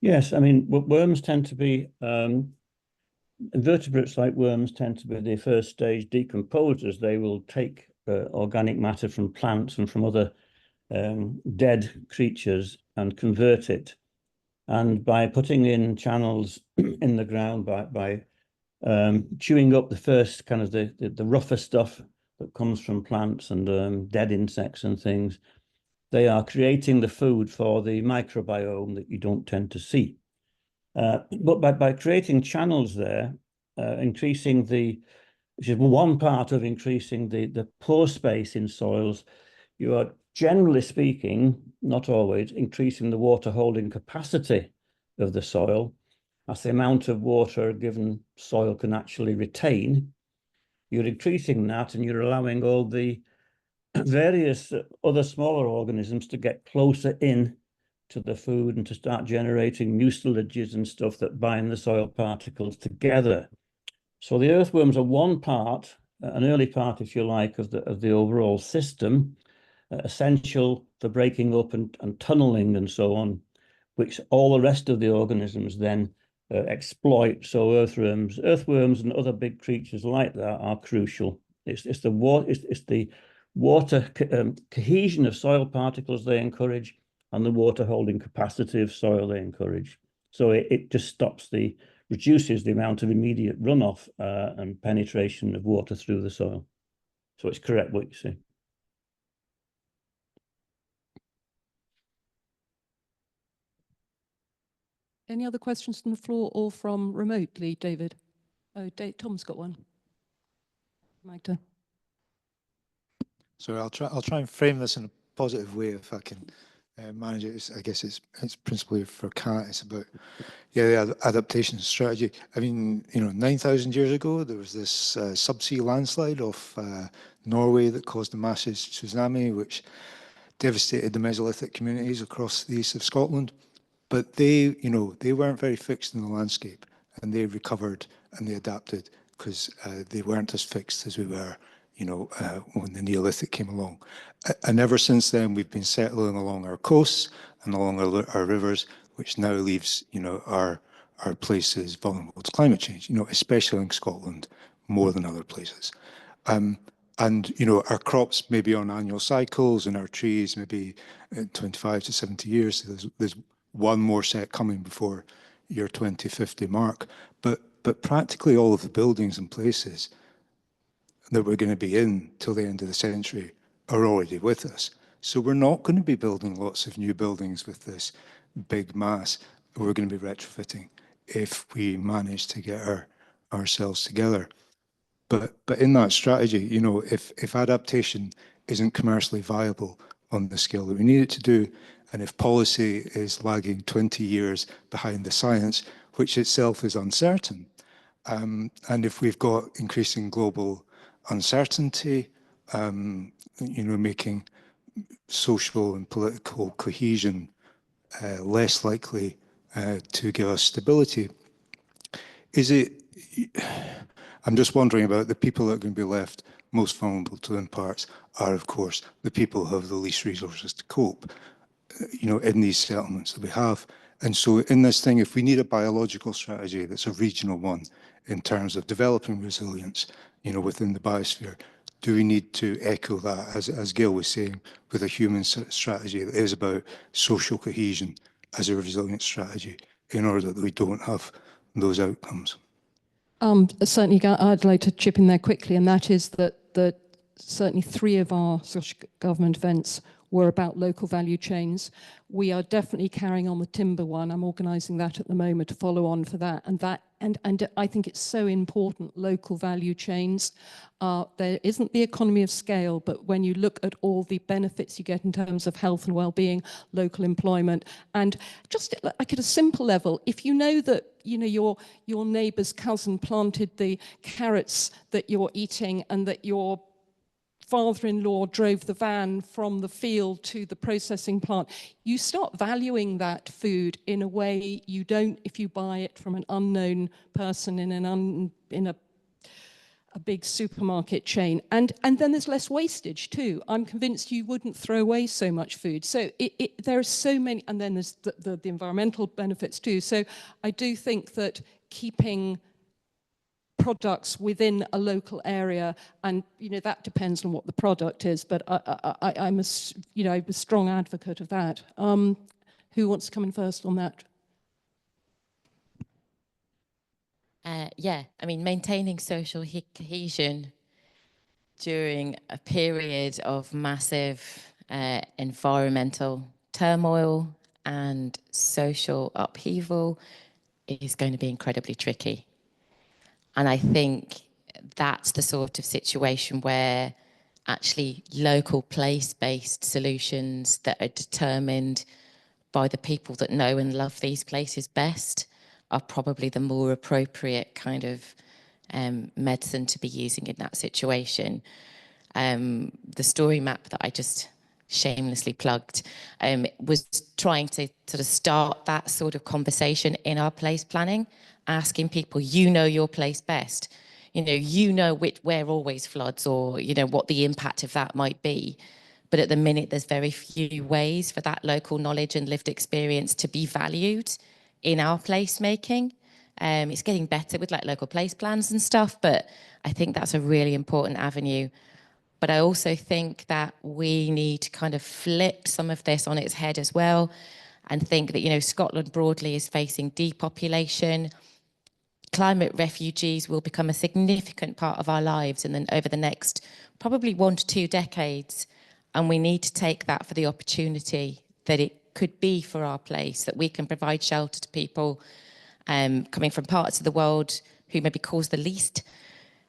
Yes, I mean, worms tend to be, invertebrates like worms tend to be the first stage decomposers. They will take organic matter from plants and from other dead creatures and convert it. And by putting in channels in the ground, by chewing up the first kind of the rougher stuff that comes from plants and dead insects and things, they are creating the food for the microbiome that you don't tend to see. But by creating channels there, increasing which is one part of increasing the pore space in soils, you are generally speaking, not always, increasing the water holding capacity of the soil. That's the amount of water a given soil can actually retain. You're increasing that, and you're allowing all the various other smaller organisms to get closer in to the food and to start generating mucilages and stuff that bind the soil particles together. So the earthworms are one part, an early part, if you like, of the overall system, essential for breaking up and tunneling and so on, which all the rest of the organisms then exploit. So earthworms and other big creatures like that are crucial. It's the water cohesion of soil particles they encourage, and the water holding capacity of soil they encourage. So it just reduces the amount of immediate runoff and penetration of water through the soil. So it's correct what you say. Any other questions from the floor or from remotely, David? Oh, Tom's got one. Magda. So I'll try and frame this in a positive way if I can manage it. I guess it's principally for Kat. It's about the adaptation strategy. I mean, 9,000 years ago there was this subsea landslide off Norway that caused a massive tsunami, which devastated the Mesolithic communities across the east of Scotland. But they weren't very fixed in the landscape, and they recovered and they adapted because they weren't as fixed as we were, when the Neolithic came along. And ever since then, we've been settling along our coasts and along our rivers, which now leaves, our places vulnerable to climate change, especially in Scotland, more than other places. And, our crops may be on annual cycles, and our trees maybe 25 to 70 years. So there's one more set coming before your 2050 mark. But practically all of the buildings and places that we're going to be in till the end of the century are already with us. So we're not going to be building lots of new buildings with this big mass. We're going to be retrofitting if we manage to get ourselves together. But in that strategy, if adaptation isn't commercially viable on the scale that we need it to do, and if policy is lagging 20 years behind the science, which itself is uncertain, and if we've got increasing global uncertainty, making social and political cohesion less likely to give us stability. Is it, I'm just wondering about the people that are going to be left most vulnerable to impacts are, of course, the people who have the least resources to cope, in these settlements that we have. And so in this thing, if we need a biological strategy that's a regional one in terms of developing resilience, within the biosphere, do we need to echo that, as Gail was saying, with a human strategy that is about social cohesion as a resilient strategy in order that we don't have those outcomes? Certainly, I'd like to chip in there quickly, and that is that certainly 3 of our social government events were about local value chains. We are definitely carrying on the timber one. I'm organising that at the moment to follow on for that. And I think it's so important, local value chains. There isn't the economy of scale, but when you look at all the benefits you get in terms of health and well-being, local employment, and just like at a simple level, if you know that your neighbour's cousin planted the carrots that you're eating and that your father-in-law drove the van from the field to the processing plant, you start valuing that food in a way you don't if you buy it from an unknown person in a big supermarket chain. And then there's less wastage too. I'm convinced you wouldn't throw away so much food. So there are so many, and then there's the environmental benefits too. So I do think that keeping products within a local area, and that depends on what the product is, but I'm a strong advocate of that. Who wants to come in first on that? Yeah, I mean, maintaining social cohesion during a period of massive environmental turmoil and social upheaval is going to be incredibly tricky. And I think that's the sort of situation where actually local place-based solutions that are determined by the people that know and love these places best are probably the more appropriate kind of medicine to be using in that situation. The story map that I just shamelessly plugged was trying to sort of start that sort of conversation in our place planning, asking people, your place best, where always floods, or what the impact of that might be. But at the minute, there's very few ways for that local knowledge and lived experience to be valued in our placemaking. It's getting better with like local place plans and stuff, but I think that's a really important avenue. But I also think that we need to kind of flip some of this on its head as well, and think that, Scotland broadly is facing depopulation. Climate refugees will become a significant part of our lives, and then over the next probably 1 to 2 decades. And we need to take that for the opportunity that it could be for our place, that we can provide shelter to people coming from parts of the world who maybe cause the least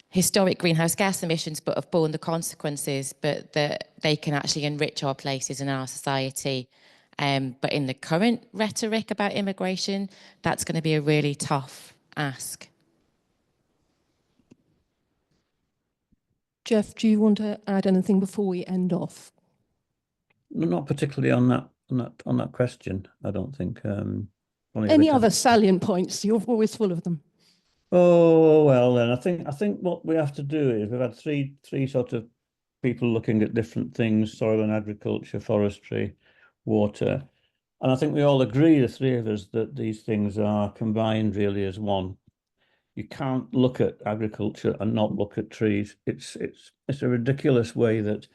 historic greenhouse gas emissions, but have borne the consequences, but that they can actually enrich our places and our society. But in the current rhetoric about immigration, that's going to be a really tough ask. Jeff, do you want to add anything before we end off? Not particularly on that question, I don't think. Any other salient points? You're always full of them. Oh, well, then I think what we have to do is we've had three sort of people looking at different things: soil and agriculture, forestry, water. And I think we all agree, the 3 of us, that these things are combined really as one. You can't look at agriculture and not look at trees. It's a ridiculous way that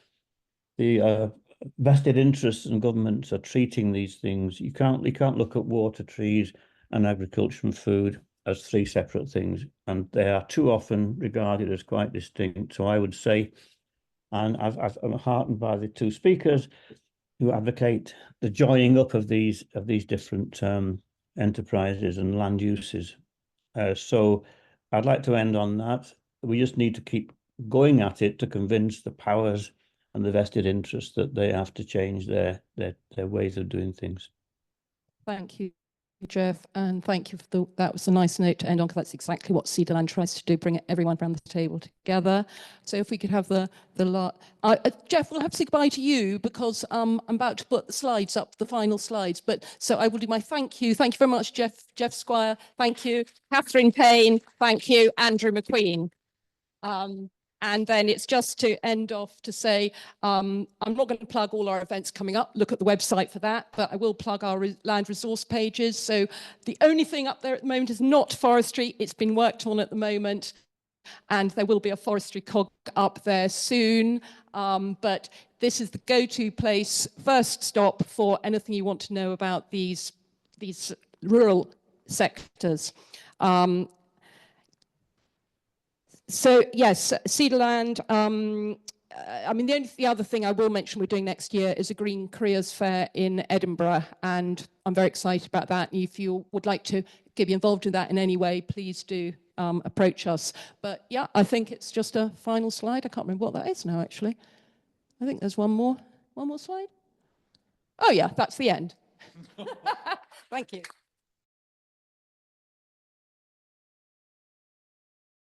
the vested interests and governments are treating these things. You can't look at water, trees, and agriculture and food as 3 separate things, and they are too often regarded as quite distinct. So I would say, and I'm heartened by the 2 speakers who advocate the joining up of these different enterprises and land uses. So I'd like to end on that. We just need to keep going at it to convince the powers and the vested interests that they have to change their ways of doing things. Thank you. Jeff, and thank you for that was a nice note to end on, because that's exactly what SEDA Land tries to do, bring everyone around the table together. So if we could have Jeff, we'll have to say goodbye to you, because I'm about to put the slides up, the final slides. But so I will do my thank you. Thank you very much, Jeff Squire. Thank you, Catherine Payne. Thank you, Andrew McQueen. And then it's just to end off to say, I'm not going to plug all our events coming up. Look at the website for that, but I will plug our land resource pages. So the only thing up there at the moment is not forestry. It's been worked on at the moment, and there will be a forestry cog up there soon. But this is the go-to place, first stop for anything you want to know about these rural sectors. So yes, SEDA Land. I mean, the other thing I will mention we're doing next year is a Green Careers Fair in Edinburgh, and I'm very excited about that. And if you would like to get involved in that in any way, please do approach us. But yeah, I think it's just a final slide. I can't remember what that is now, actually. I think there's one more slide. Oh yeah, that's the end. Thank you.